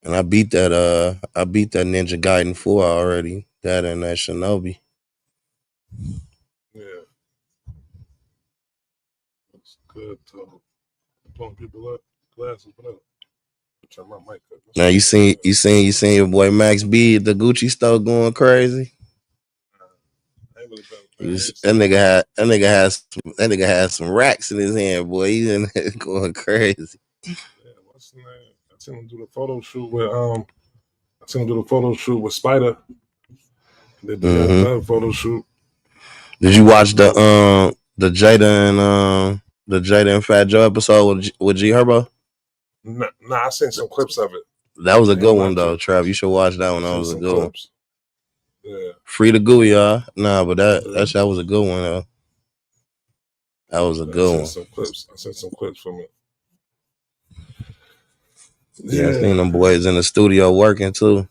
And I beat that Ninja Gaiden 4 already. That and that Shinobi. Yeah. That's good, though. Pulling people up. Glasses, what up? Turn my mic up. Now you seen your boy Max B at the Gucci store going crazy. I ain't really been, He man. was, that nigga had some racks in his hand, boy. He's in there going crazy. Yeah, what's the name? I seen him do the photo shoot with I seen him do the photo shoot with Spider. Did the Young Mm-hmm. Thug photo shoot. Did you watch the Jada and Fat Joe episode with G Herbo? Nah, I seen some clips of it. That was a I good ain't one watch though, it. Trav. You should watch that I one. That seen was a some good one. clips. Yeah. Free to go, y'all. Nah, but Yeah. that was a good one though. That was a I good seen one. some clips. I seen some clips from it. Yeah, I seen Yeah. them boys in the studio working too.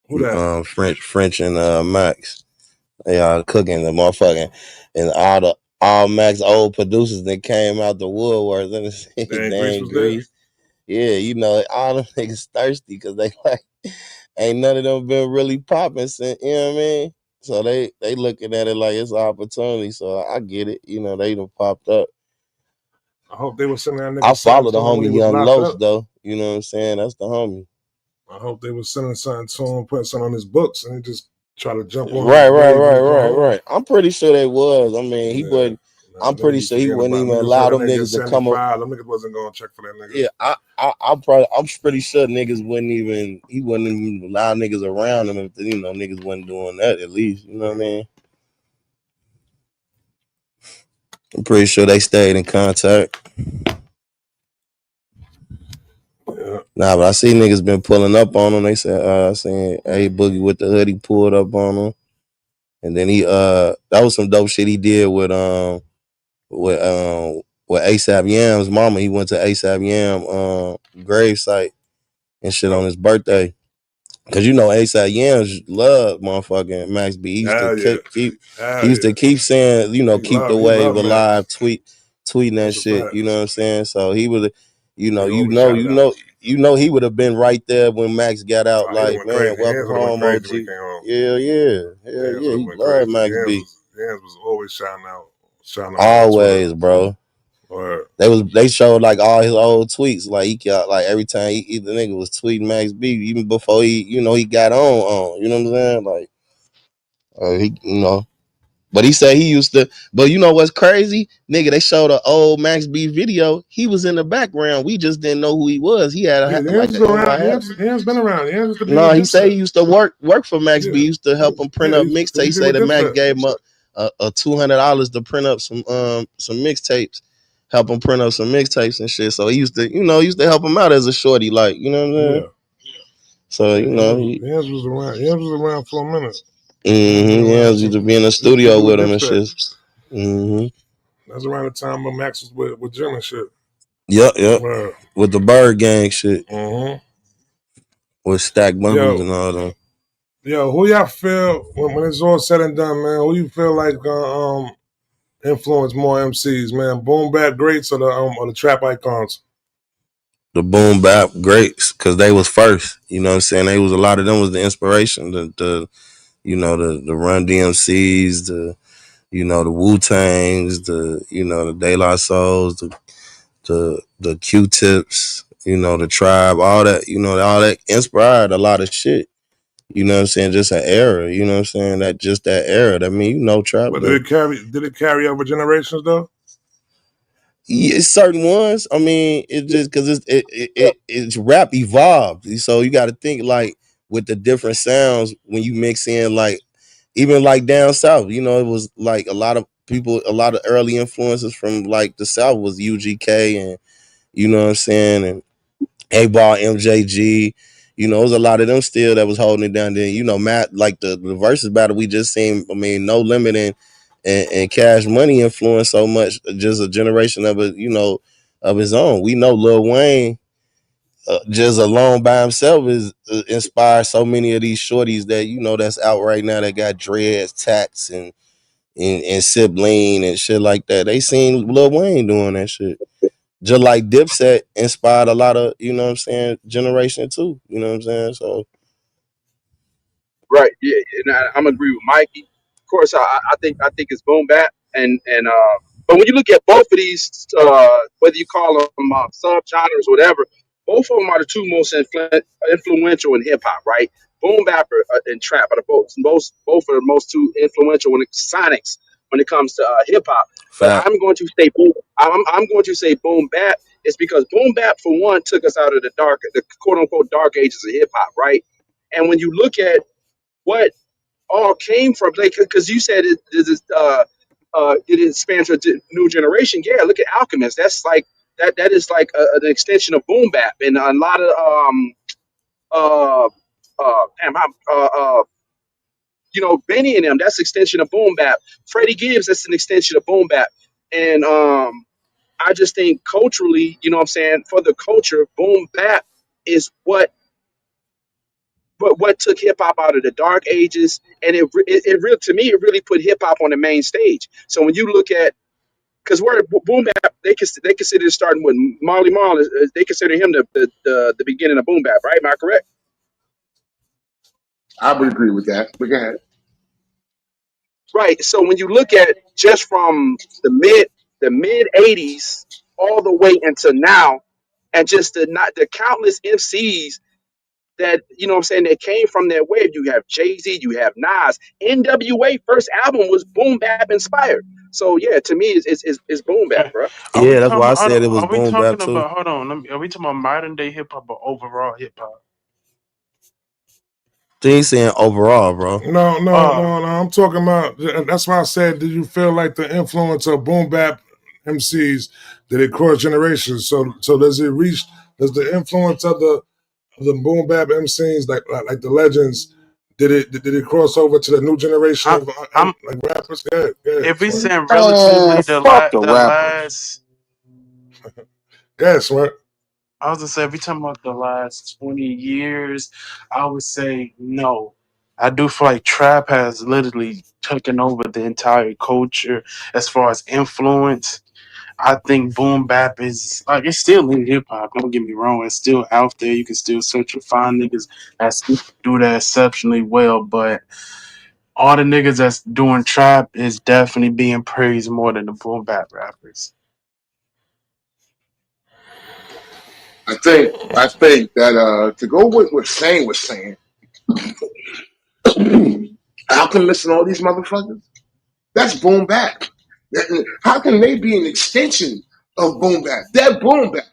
Who that? French and Max. They are cooking the motherfucking and all Max old producers that came out the woodworks and Dan Grease dang was there. Grease. Yeah, you know, all them niggas thirsty because they like ain't none of them been really popping since, you know what I mean? So they looking at it like it's an opportunity. So I get it. You know, they done popped up. I hope they were sending that I nigga something follow the to him when he homie was Young locked Los up. though. You know what I'm saying? That's the homie. I hope they were sending something to him, putting something on his books, and he just try to jump on Right, his right, wave when right, he go right, home. right. I'm pretty sure they was. I mean, he Yeah. wouldn't. Nah, I'm niggas pretty be sure he forgetting wouldn't about even him. Niggas heard allow that them nigga get niggas to come up. 75. Them niggas wasn't going to check for that nigga. Yeah, I'm pretty sure niggas wouldn't even. He wouldn't even allow niggas around him if niggas wasn't doing that. At least you know what I mean. I'm pretty sure they stayed in contact. Yeah. Nah, but I see niggas been pulling up on him. They said, I seen A Boogie with the hoodie pulled up on him, and then that was some dope shit he did with ASAP Yam's mama. He went to ASAP Yam grave site and shit on his birthday. Cause you know ASAP Yams love motherfucking Max B. He used to Hell yeah. he Hell used to yeah. keep saying, keep the He wave love alive, Max. tweeting that That's a shit. fact. You know what I'm saying? So he would, Nigga always shouted out. he would have been right there when Max got out. Oh, he'd have Like, went man, crazy. welcome Hands would have went home, crazy OG. when he came home. Yeah, yeah, hell Hands yeah. would have He went loved crazy. Max B. Hands was always shouting out on Twitter. Always, bro. Or They showed like all his old tweets. Like he got like every time the nigga was tweeting Max B, even before he got on. You know what I'm saying? Like he. But he said he used to. But you know what's crazy, nigga? They showed an old Max B video. He was in the background. We just didn't know who he was. He had yeah, like Hands an was around. NY hat. Hands been around. Hands used to be No, with he said he Dipset. used to work for Max B. Yeah. He used to help him print Yeah, up he mixtapes. He be say with that Max Dipset. gave him a $200 to print up some mixtapes. Help him print up some mixtapes and shit. So he used to help him out as a shorty, like, you know what I'm saying? Yeah. So, Yeah, Hands was around. Hands was around for a minute. he used to be in the He used to studio be with with him and Dipset. shit. Mm-hmm. That's around the time when Max was with Jim and shit. Yep. With the Bird Gang shit. Mm-hmm. With Stack Bundles and all them. Yo, who y'all feel when it's all said and done, man? Who you feel like influence more MCs, man? Boom-Bap greats or the trap icons? The Boom-Bap greats, because they was first. You know what I'm saying? They was a lot of them was the inspiration. The Run DMCs, the Wu Tangs, the De La Souls, the Q Tips, the Tribe, all that, all that inspired a lot of shit. You know what I'm saying? Just an era. You know what I'm saying? That era. I mean, Trap. But did it carry over generations though? Yeah, certain ones. I mean, it just because it's rap evolved. So you got to think like with the different sounds when you mix in like even like down south. It was like a lot of early influences from like the south was UGK and you know what I'm saying and A-Ball, MJG. It was a lot of them still that was holding it down. Then Matt like the versus battle we just seen. I mean, No Limit and Cash Money influenced so much. Just a generation of it, of his own. We know Lil Wayne, just alone by himself, is inspired so many of these shorties that that's out right now that got dreads, tats, and sip lean and shit like that. They seen Lil Wayne doing that shit. just like Dipset inspired a lot of, you know what I'm saying, generation too. You know what I'm saying? So Right. Yeah. And I'm agree with Mikey. Of course, I think it's boom bap and but when you look at both of these, whether you call them subgenres or whatever, both of them are the two most influential in hip hop, right? Boom bap and trap are the both are the most two influential when it sonics when it comes to hip hop. But fact, I'm going to say boom. I'm going to say boom bap. It's because boom bap for one took us out of the quote unquote dark ages of hip hop, right? And when you look at what all came from, like, because you said it spans a new generation. Yeah, look at Alchemist. That's like that is like an extension of boom bap and a lot of uh damn, Benny and them. That's extension of boom bap. Freddie Gibbs. That's an extension of boom bap. And I just think culturally, you know what I'm saying, for the culture, boom bap is what took hip hop out of the dark ages, and it really, to me, it really put hip hop on the main stage. So when you look at, because we're boom bap, they consider starting with Marley Marl. They consider him the beginning of boom bap, right? Am I correct? I would agree with that. But go ahead. Right. So when you look at just from the mid '80s all the way into now, and just the countless MCs that, you know what I'm saying, that came from that wave. You have Jay-Z, you have Nas. NWA first album was boom bap inspired. So yeah, to me it's boom bap, bro. Are we yeah, that's talking why I about? Hold said on, it was are we boom bap talking too. about? Hold on. Are we talking about modern day hip hop or overall hip hop? Thing saying overall, bro. No, no, Uh, no, no. I'm talking about. That's why I said, did you feel like the influence of boom bap MCs did it cross generations? So does it reach? Does the influence of the boom bap MCs like the legends? Did it cross over to the new generation I, of I'm like rappers? Good, good, if we smart. saying Man, relatively fuck the the rappers. last. Good, smart. I was gonna say if we talking about the last 20 years, I would say no. I do feel like trap has literally taken over the entire culture as far as influence. I think boom bap is like it's still in hip hop. Don't get me wrong, it's still out there. You can still search and find niggas that still do that exceptionally well. But all the niggas that's doing trap is definitely being praised more than the boom bap rappers. I think that to go with what Shane was saying, Alchemist and all these motherfuckers, that's boom bap. How can they be an extension of boom bap? They're boom bap.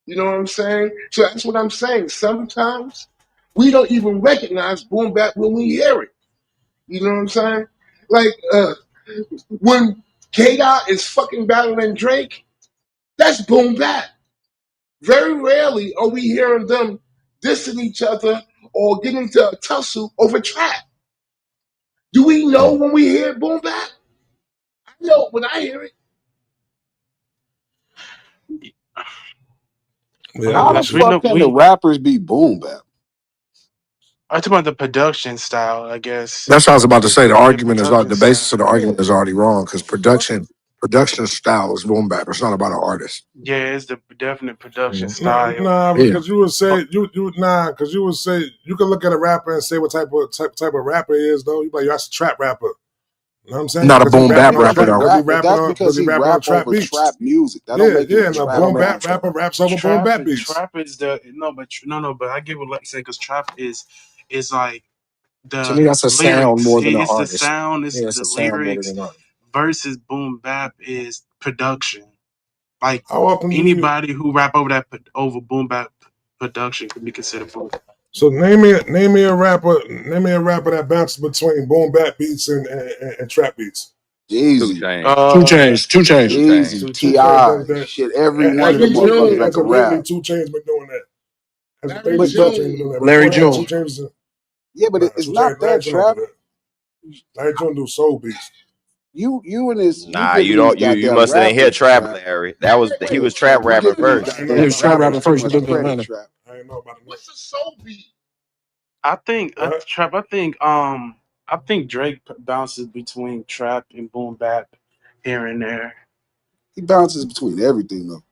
You know what I'm saying? So that's what I'm saying. Sometimes we don't even recognize boom bap when we hear it. You know what I'm saying? Like when K Dot is fucking battling Drake, that's boom bap. Very rarely are we hearing them dissing each other or getting into a tussle over trap. Do we know when we hear boom bap? I know when I hear it. Yeah, I No, get How the what because we you. know fuck can the we. rappers be boom bap? I talk about the production style, I guess. That's what I was about to say. The Yeah, argument is not production the basis of style. the Yeah. argument is already wrong because Fuck it. production style is boom bap. It's not about an artist. Yeah, it's the definite production Mhm. Nah, style. nah, Yeah, because you would But say because you would say you can look at a rapper and say what type of rapper he is though. You like that's a trap rapper. You know what I'm saying? not a Because he boom rapping bap on Yeah, rapper but trap, though. because he rap rapping that's on because he rap trap over beats. trap music. That don't Yeah, make him yeah. a And a That don't trap boom make him bap rapper. trap. rapper raps over boom trap, bap beats. trap is the no, but no, but I get what like saying because trap is like To the me, that's a sound lyrics. more than an It's the artist. sound. It's Yeah, it's the a sound more than lyrics an artist. versus boom bap is production. Like How often do you? anybody who rap over over boom bap production could be considered boom. So name me a rapper that bounces between boom bap beats and trap beats. Two Jeezy, Chains. Two chains. Two Chains. Jeezy, Two Two chains. Chainz does T.I., that. shit, every one of them Larry motherfuckers that As June. of can lately, rap. 2 Chainz been doing that. As of Larry lately, But 2 Chainz been June. doing that. Larry Before that, June. 2 Chainz. yeah, but Nah, it's 2 Chainz. not Larry that June don't do trap. that. Larry June do soul beats. You Nah, you giving these don't. You goddamn must have didn't hear rappers Trap trap. Larry. That was he was trap You rapping giving these first. I ain't He know goddamn was about trap Atlanta. rapping rappers too first. He much lived in credit, Atlanta. trap. I ain't know about Atlanta. What's a soul beat? I think What? trap. I think Drake bounces between trap and boom bap here and there. He bounces between everything though.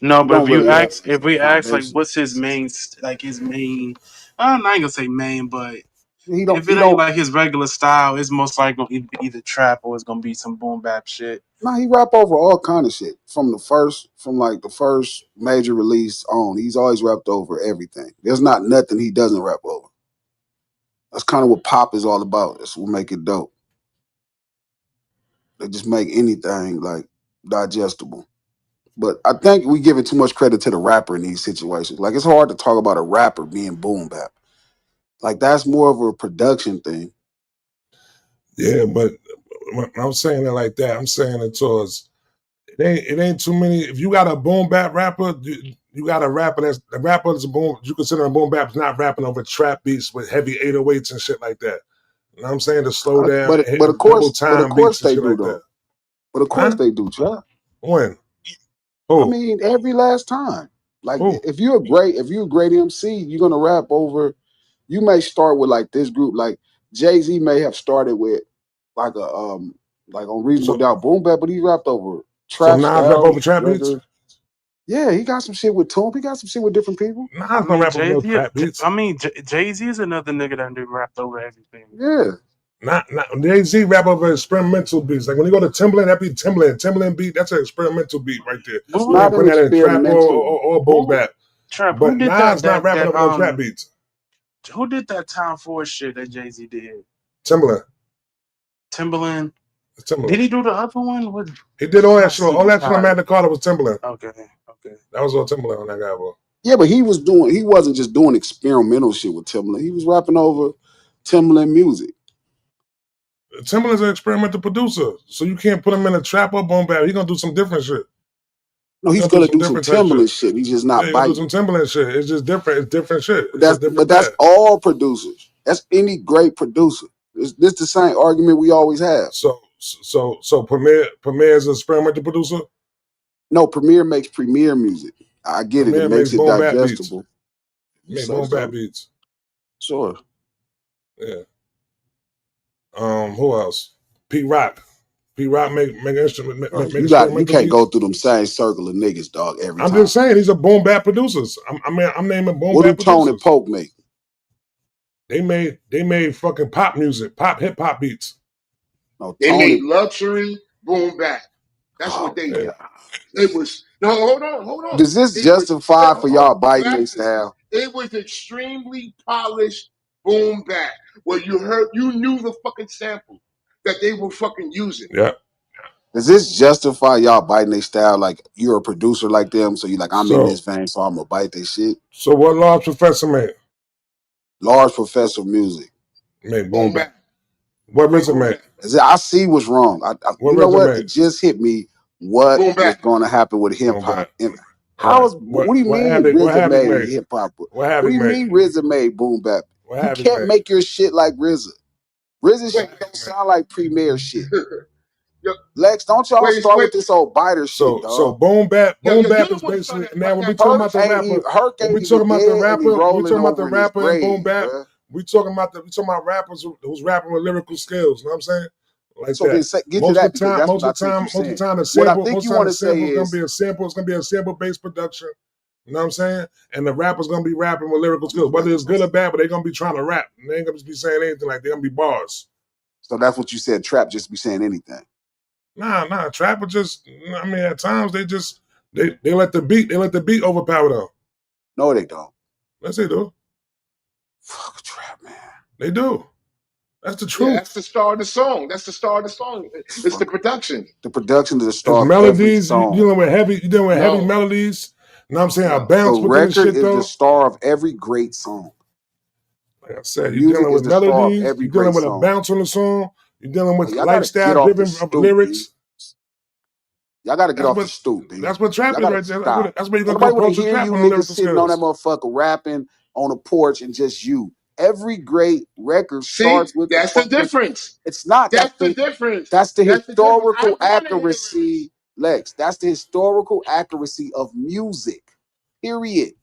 No, He but don't really have if we a ask like foundation. what's his main like his main, I'm not gonna say main, but He don't. if He it ain't don't. like his regular style, it's most likely gonna be either trap or it's gonna be some boom bap shit. Nah, he rap over all kind of shit from like the first major release on. He's always rapped over everything. There's not nothing he doesn't rap over. That's kind of what pop is all about. That's what make it dope. They just make anything like digestible. But I think we giving too much credit to the rapper in these situations. Like it's hard to talk about a rapper being boom bap. Like that's more of a production thing. Yeah, but when I'm saying it like that, I'm saying it towards it ain't too many. If you got a boom bap rapper, you got a rapper that's the rapper that's a boom. You consider a boom bap is not rapping over trap beats with heavy 808s and shit like that. You know what I'm saying? To slow down, But of hitting double course, but of time beats course and they shit do like that. though. But of course Huh? they do, Chuck. When? I Who? mean, every last time. Like Who? if you're a great MC, you're gonna rap over. You may start with like this group, like Jay-Z may have started with like a like on Reasonable So Doubt Boom Bap, but he rapped over so trap Nas rap over style trap beats? records. Yeah, he got some shit with Toomp. He got some shit with different people. I Nas don't mean rap over Jay no Z, trap beats. I mean Jay Z is another nigga that do rapped over everything. Yeah. Not Jay-Z rap over experimental beats. Like when you go to Timbaland, that be Timbaland. Timbaland beat, that's an experimental beat right there. It's You Who not ain't an putting that in trap experimental. or boom who bap. trap? Who But did that Nas not rapping over no trap beats. who did that Time Force shit that Jay Z did? Timbaland. Timberland. It's Timbaland. Did he do the other one? With He did all that my shit. All suit is that shit on tired. Magna Carta was Timbaland. Okay, okay. That was all Timbaland on that guy, bro. Yeah, but he wasn't just doing experimental shit with Timbaland. He was rapping over Timbaland music. Timbaland's an experimental producer. So you can't put him in a trap or boom bap. He gonna do some different shit. No, He he's gonna do gonna some do some different type shit. Timbaland shit. He's just Yeah, not he gonna do biting. some Timbaland shit. It's just different. It's different shit. But It's a but different that's path. all producers. That's any great producer. This the same argument we always have. So Premier is an experimental producer. No, Premier makes Premier music. I get it. It Premier makes makes it boom bap beats. digestible. You Make say boom bap so? beats. Sure. Yeah. Who else? Pete Rock. Pete Rock make instrument Bro, make you experimental can't beats. go through them same circle of niggas, dog, every I'm time. just saying he's a boom bap producers. I'm naming boom What do bap Tone and producers. Poke make? They made fucking pop music, pop hip hop beats. No, They made Tony. luxury boom bap. That's what Oh they my Yeah. did. god. It was no, hold on. Does this It was justify for hold y'all on, biting their practice. style? It was extremely polished boom bap where you knew the fucking sample that they were fucking using. Yeah. Does this justify y'all biting their style? Like you're a producer like them, so you like I'm in this So vein, so I'm gonna bite their shit. so what Large Professor made? Large Professor music. Made boom Boom bap. bap. What Made RZA boom made? bap. I see what's wrong. What You know RZA what? It made? just hit me what Boom was bap. going to happen with hip Boom hop. bap. And All right. what do you mean What RZA Havoc made made? hip hop? What What do Havoc you made? mean RZA made boom bap? What You Havoc can't made? make your shit like RZA. RZA What Wait, shit Havoc don't made? sound like Premier shit. yo, Lex, don't y'all wait, start wait, with this old biter shit, So dog. boom you bap the is one started basically that now when we that talking garbage. about the rapper, Herc when we ain't talking even about the dead, and he rapper, when we rolling talking about the over in his rapper and boom grave, bap, bruh. we talking about rappers who's rapping with lyrical skills. You know what I'm saying? Like So then that. get to that because that's what Most I of the think time, you're saying. What I think most you of the time want the to say sample is gonna is, be a sample. It's gonna be a sample based production. You know what I'm saying? And the rapper's gonna be rapping with lyrical skills, whether it's good or bad, but they're gonna be trying to rap. And they ain't gonna be saying anything like they're gonna be bars. so that's what you said. Trap just be saying anything. Nah. Trapper just I mean at times they let the beat overpower them. No, they don't. Yes, they do. Fuck trap, man. They do. That's the Yeah, that's truth. the star of the song. That's the star of the song. It's the Fuck. production. The production is the It's star of every melodies. You song. dealing with heavy No, melodies. You know what I'm saying? A no. The bounce within the record shit is the though. star of every great song. Like I The said, you're music dealing is with the star of melodies. every You're dealing great with a song. bounce on the song. You're dealing Hey, with y'all got to lifestyle get off the driven stoop, B. lyrics. Y'all got to get That's off the what stoop, B. that's what trap Y'all is got to right there. stop. That's where you're Ain't gonna go nobody want to approach the hear trap you on the niggas lyrical sitting on that skills. motherfucker rapping on a porch and just you. Every great record See, starts with the that's the fucking. difference. It's not. That's the difference. That's the That's the difference. I historical want to hear the lyrics. accuracy, Lex. That's the historical accuracy of music. Period.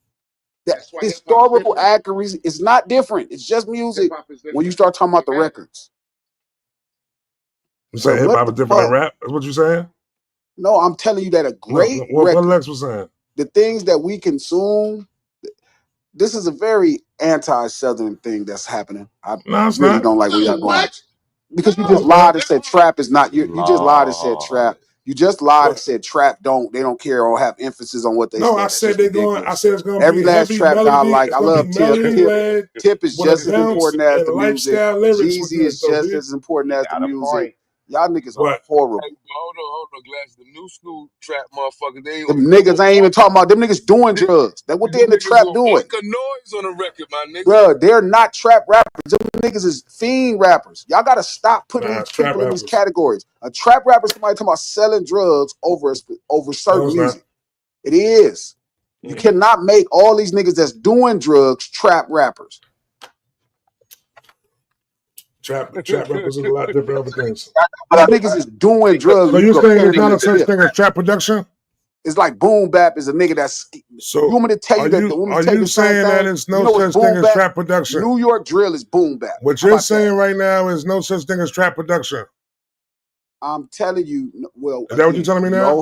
The That's why hip hop's historical different. accuracy is not different. It's just Hip music hop is when you different. start talking about the Amen. records. You Bro, saying hip what hop the is different than fuck? rap? That's what you saying? No, I'm telling you that a No, great what record. Lex was saying? the things that we consume, this is a very anti-Southern thing that's happening. I No, it's really not. don't like where y'all going. Because you No, just it's lied not. and said trap is not you just lied and said trap. Lord. You just lied and What? said trap they don't care or have emphasis on what they No, say. I That's said just they're going. I ridiculous. said it's going to Every be last heavy trap guy I melody. like. It's I going to be love Tip. melody Tip led Tip is with a just as bounce important as and the music. lifestyle lyrics with Jeezy this is though, just B. as important He as the got a music. point. Y'all niggas are What? horrible. Hey, hold on, Glass. The new school trap motherfuckers, they ain't Them gonna come niggas on ain't even top. talking about them niggas doing drugs. That's what they Them in the niggas trap will doing. make a noise on a record, my nigga. Bruh, they're not trap rappers. Them niggas is fiend rappers. Y'all gotta stop putting Nah, these it's trap people in these rappers. categories. A trap rapper is somebody talking about selling drugs over No, certain it's not. music. It is. You Mm-mm. cannot make all these niggas that's doing drugs trap rappers. Trap rappers is a lot different other things. These niggas is doing drugs So and you you're saying compare there's them not to a such Tip. thing as trap production? It's like Boom-Bap is a nigga that's. You So want me to tell you are that? you Want me to are tell you you the same saying that thing? it's You no know what's such thing as Boom-Bap? trap production? New York drill is Boom-Bap. What How you're about that? saying right now is no such thing as trap production. I'm telling you, well, Is that what you're again, telling me now?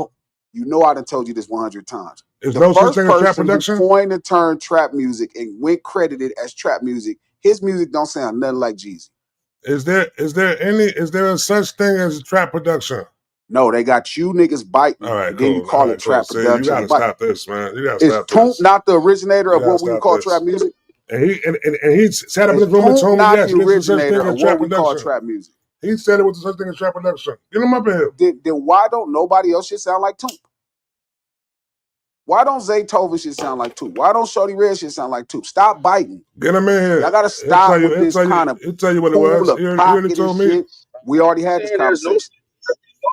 you know I done told you this 100 times. There's The no such first thing as trap person who production? coined the term trap music and went credited as trap music, his music don't sound nothing like Jeezy. Is there a such thing as trap production? No, they got you niggas All biting, right, and then you cool. All call right, it cool. trap See, you production. gotta But stop this, man. You gotta is stop Toomp this. not the originator You of gotta what we would stop call trap this. music? And he sat up in Is this room and Toomp told me, not yes, the there's a such thing originator as of what trap we call production. trap music? He said it was such thing as trap production. Get him up in here. Then why don't nobody else shit sound like Toomp? Why don't Zaytoven shit sound like Toomp? Why don't Shorty Red shit sound like Toomp? Stop biting. Get him in Y'all here. gotta He'll tell stop you. with He'll this tell you. kind of He'll tell you what it cool was. of He already pocket and told me. shit. We already had this Saying there's no conversation.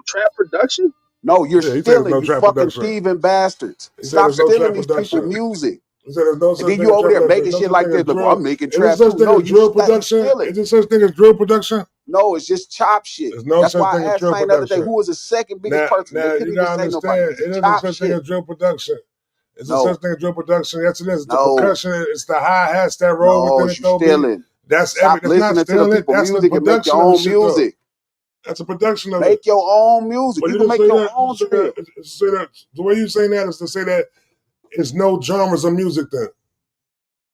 trap production. No, you're Yeah, he said there's stealing, no you trap fucking production. thieving bastards. He said Stop there's no stealing trap these people production. music. He said there's no And such then thing you as over trap there production. making There's no shit such like thing as this. Look, well, drill. I'm making Is there trap such too. thing No, as you drill production? stealing. Is there such thing as drill production? No, it's just chop shit. There's no That's such why thing I as asked drill Saint the other day, production. who was the second biggest person? They Now couldn't you even gotta say nobody. understand, It's it just isn't chop such thing shit. as drill production. It's a such No, thing as drill production. Yes, it is. It's the no, percussion. It's the hi hats that roll no, within it. you Though, B. stealing. That's Stop That's not listening to the stealing it. people That's the music and make your production of the own shit, though. music. That's a production of it. Make your own music. But You you can just make say your that. You own just say that. drill. It's to say that. The way you saying that is to say that it's no genres of music. Then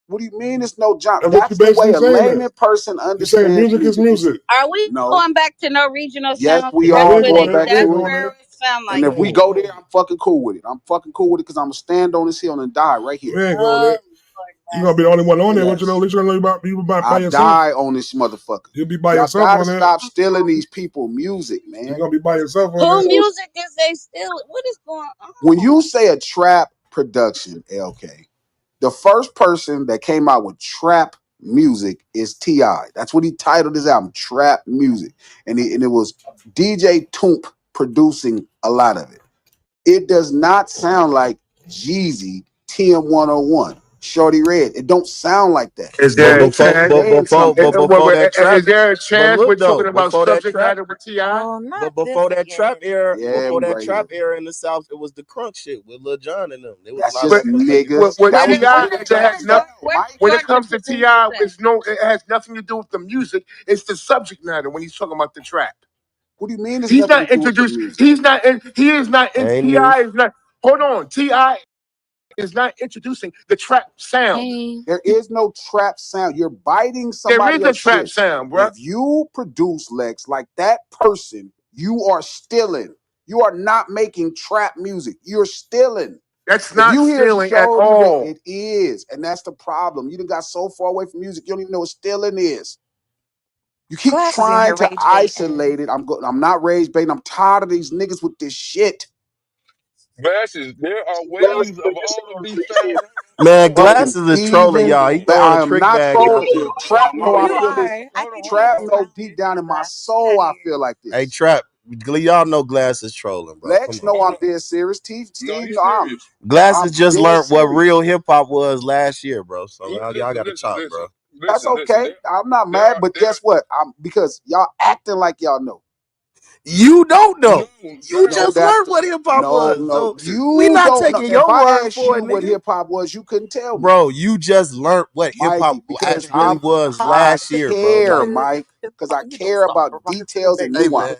What do you mean it's no jump? that's what you That's the way basically a saying. That layman person you're saying understands music is music. You music. Are we no. going back to no regional Yes, sounds? we Because No, that's we are ain't what going going it. there. back We ain't That's to it. going where there. it sound And like if we it. go there, I'm fucking cool with it. I'm fucking cool with it because I'm gonna stand on this hill and die right here. We ain't going Oh, there. Lord You're gonna be mercy. the only one on there. What you know? At Yes. least you're gonna know you by I yourself. die on this motherfucker. You'll be by Y'all yourself gotta on there. stop stealing these people music, You're man. gonna be by yourself on Who there. music is they still? What is going When on? you say a trap production, LK, the first person that came out with trap music is T.I. That's what he titled his album, Trap Music. And it was DJ Toomp producing a lot of it. It does not sound like Jeezy, TM101, Shorty Red. It don't sound like that. Is But there a chance? They saying something. before that trap, Is there a but chance we're look talking though, about before that subject trap, matter with Ti? Oh, But not this before that trap again. era, Yeah, before we that right here. trap era in the South, it was the crunk shit with Lil Jon and them. There was a That's lot of just But representation. niggas. with That was Ti, just a it has trap nothing. sound, Where's Mike. When it Georgia comes to Ti, produce that? it has nothing to do with the music. It's the subject matter when he's talking about the trap. What do you mean? It's He's nothing to not do with the introduced. music. He's not in. He is not in. Ain't Ti new. is not. Hold on. Ti is not introducing the trap sound. Hey. There is no trap sound. You're biting There somebody is a else's trap shit. sound, bruh. If you produce Lex like that person, you are stealing. You are not making trap music. You're stealing. That's If not you hear stealing at Shorty Red, all. it is, and that's the problem. You done got so far away from music, you don't even know what stealing is. You keep Glasses in trying here to rage baiting. isolate it. I'm not rage baiting. I'm tired of these niggas with this shit. Glasses, there are Well, ways of you're all of these saying sounds. Man, Fucking Glasses is trolling thieving. y'all. He But throwing a I am trick not bag out trolling. there. Trap Oh, know I you feel this. are. I can hear Trap it know louder. deep down in my Glasses. Get soul out of I here. feel like Hey, this. Trap, y'all know Glasses trolling, bro. Come Lex on. know Hold I'm on. dead serious. No, Steve he's know serious. Glasses I'm just dead learned what serious. real hip hop was last year, bro. So y'all Listen, got to listen, chop, listen, bro. That's listen, listen. okay. I'm not There mad, are, but there, guess what? I'm because y'all acting like y'all know. You don't no, know. You No, just Glass. that's learned the what hip hop no, was. no. So we You not don't know. taking If your I word asked for you it, what nigga. hip hop was, you couldn't tell me, Bro, you just learned what hip hop Mikey, because really was I last year, bro. care, Like, Mike, because I You gonna care stop about rocking details and hey man, nuance.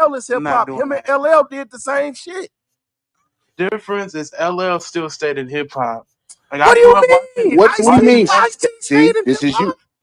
LL is hip I'm not hop. doing Him and that. LL did the same shit. Difference is LL still stayed in hip hop. Like What I do grew you up watching mean? What do Ice you T, watching mean? M- Ice T stayed See, in hip this is you. hop.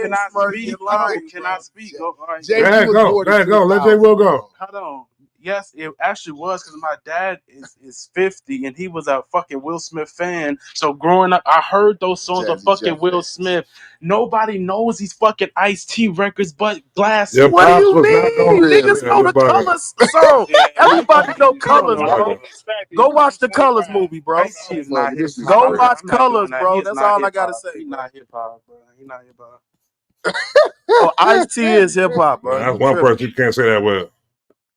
Can I speak? Hold on. Can I speak? Go. All right, Go go. ahead, go. Go ahead, go. Let Jay Will go. Hold on. Yes, it actually was because my dad is 50 and he was a fucking Will Smith fan. So growing up, I heard those songs of Jazzy fucking Jeff Will fans. Smith. Nobody knows these fucking Ice-T records but Your Glasses. What do pops you was not mean? going. Niggas Really? Yeah, know you're the bugging. Colors song. Yeah, Everybody know you don't Colors, know Bugging. bro. Colors. Go watch the Colors movie, bro. Ice-T is not Fuck, hip this is hop, Go bro. crazy. watch I'm not doing Colors, that. He bro. is That's not all I hip gotta hop. say, He bro. not hip hop, bro. He not hip hop. Oh, Ice-T is hip hop, bro. That's You one tripping? person you can't say that with.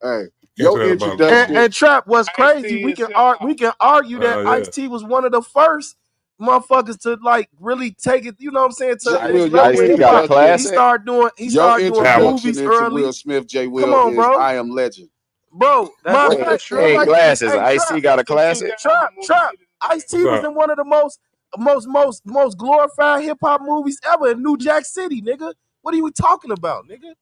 Hey, Can't your say that about. introduction. And Trap, what's crazy? We can argue that Yeah. Ice-T was one of the first motherfuckers to like really take it. You know what I'm saying? To J. I, next Will, your level Ice in T hip got a hop. introduction. classic. He Your started doing Albums. introduction movies into early. Will Smith, J. Come Will, on, is bro. I Am Legend. Bro, That's matter of Hey, not fact, real hey, true. life niggas. Glasses. Hey, Ice T Trap, got a classic. Trap. Ice What's T was up? in one of the most glorified hip hop movies ever in New Jack City, nigga. What are you talking about, nigga?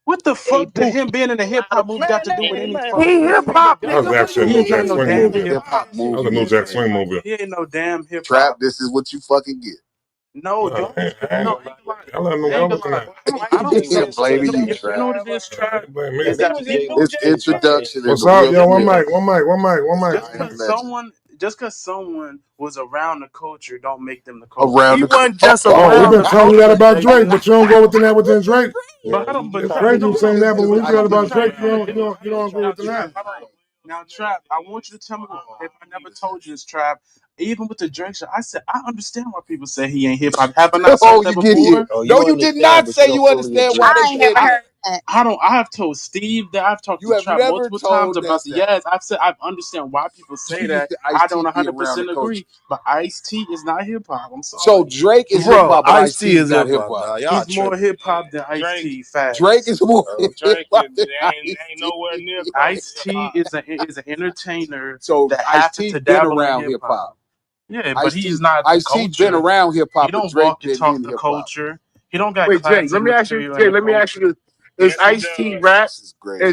What the fuck did him being in a hip hop movie got to do with any fucking He hip movie? hop, That was nigga. What do actually a you He New ain't Jack doing no mean? Swing It ain't damn a movie. hip hip hop hop. That was a movie. New Jack Swing movie. He ain't no damn hip Trap, hop. this is what you fucking get. No, I don't. ain't, I No, ain't, I ain't gonna lie. I let him I go ain't with gonna lie. that. I don't He think. blaming you, You Trap. know what it is, Trap? Blame me. Is that His introduction What's into up, Will yo? One just Smith, mic, cause one mic, one mic, one mic. just I Am cause Legend. someone was around the culture don't make them the culture. Around He the wasn't just Oh, we've around been the telling you that culture, about J. Drake, Will. but you don't go within that within Drake. But I don't. But It's Trap, crazy you no, saying no. that, but when you say Hold that on, but about Trap. Drake, you don't agree Now, with that. Trap. Now, Trap. I want you to tell me if I never told you this, Trap. Even with the Drake shit, I said I understand why people say he ain't hip hop. Have I not said Oh, that you get it. before? No, you did not say you understand why they I ain't said never that. heard that. I don't. I have told Steve that. I've talked You to have Trap never multiple times told about us the. that. Yes, I've said I understand why people say You just that. said I Ice don't T be around the 100% culture. agree, but Ice T is not hip hop. I'm So sorry. Drake is hip Bro, hop, but Ice Ice T T is is not hip hip hop, hop. dog. Y'all He's more tripping. hip hop than Ice T. Drake Facts. is more hip hop than Ice T. Ice T is an entertainer So that Ice happened T to been dabble in around hip hip hop. hop. Yeah, but he is not the Ice T been culture. around hip He hop, but don't Drake walk and been talk in the hip hop. culture. He don't got Wait, Jay, classic let me ask you. material in Jay, the let me ask culture. you. Is Ice T rap? This is crazy.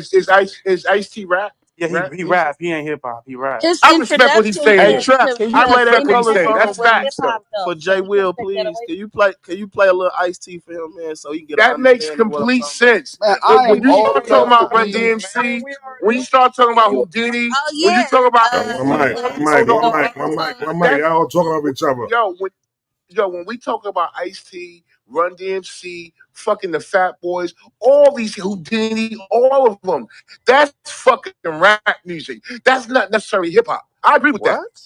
Is Ice T rap? Yeah, Rap he music? rap. He ain't hip hop. He rap. His I respect what he's introduction saying Hey, to, though. to, Trap, can you to play that being in Colors hip song hop That's was facts hip though hop though. for So Jay you can't Will, take that please? away. Can you play a little Ice T for him, man, so he can get an That makes understanding of what I'm complete talking about? sense. Man, But I when am you old start talking enough to about Run be. DMC, when you start talking about Houdini, Oh when you yeah, talk about One mic, one Glasses mic, hold is on, one the hold mic, right one mic, one one. mic. that Y'all all talking over each other. when we talk about Ice T, Run DMC, fucking the Fat Boys, all these Houdini, all of them, that's fucking rap music. That's not necessarily hip hop. I agree with that. What?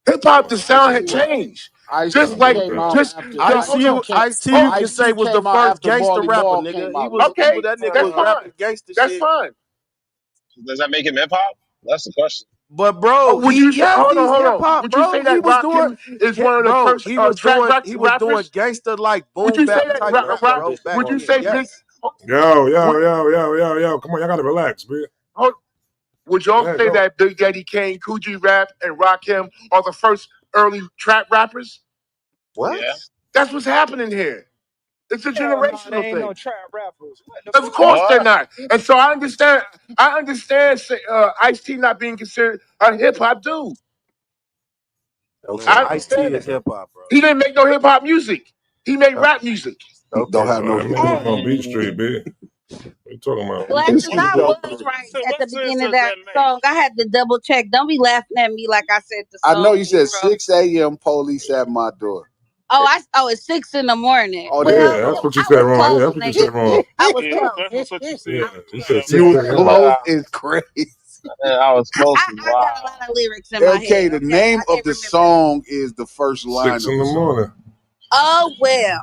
Hip hop, the Ice sound had T. changed. Ice I Just T agree like, with came that. out just after yo, hold on. Ice T, you Oh, can Ice say T was the came out first after gangster Bally rapper, Ball nigga. came He out. was okay, that nigga that's was fine. rapping gangster That's shit. fine. Does that make him hip hop? That's the question. But Oh, bro, when you say, hold on, he's hold hip on. hop, Would you bro. say He that was doing Rakim is hit, one of the bro. first He was doing rappers? gangster like Would boom you say bap that type rap, bro. Back would you then, say Big? yes. Would, Yo. Come on, y'all gotta relax, man. hold- would Go y'all ahead, say go. that Big Daddy Kane, Coogee Rap, and Rakim are the first early trap rappers? What? Yeah. That's what's happening here. It's a generational thing. Of course they're What? not. And so I understand. Ice T not being considered a hip hop dude. Man, I Ice T understand is that. hip hop, bro. He didn't make no hip hop music. He made rap music. Don't Okay. have no That hip man hop. was on Beat Mm, Street, bitch. What you talking about? Glasses, He I don't. was right at the beginning of that song. I had to double check. Don't be laughing at me like I said the I know song you was said from. 6 a.m. police at my door. It's 6 in the morning. Oh, there you Well, Yeah, that's go. what you I said was wrong. Yeah, close, that's what you nigga. said wrong. I was close. Yeah, you said You 6 was a.m. close is crazy. I was close. I got a lot of lyrics in my head. LK, the Okay, name I of can't the remember everything. song is the first line 6 of in the the song. morning. Oh well,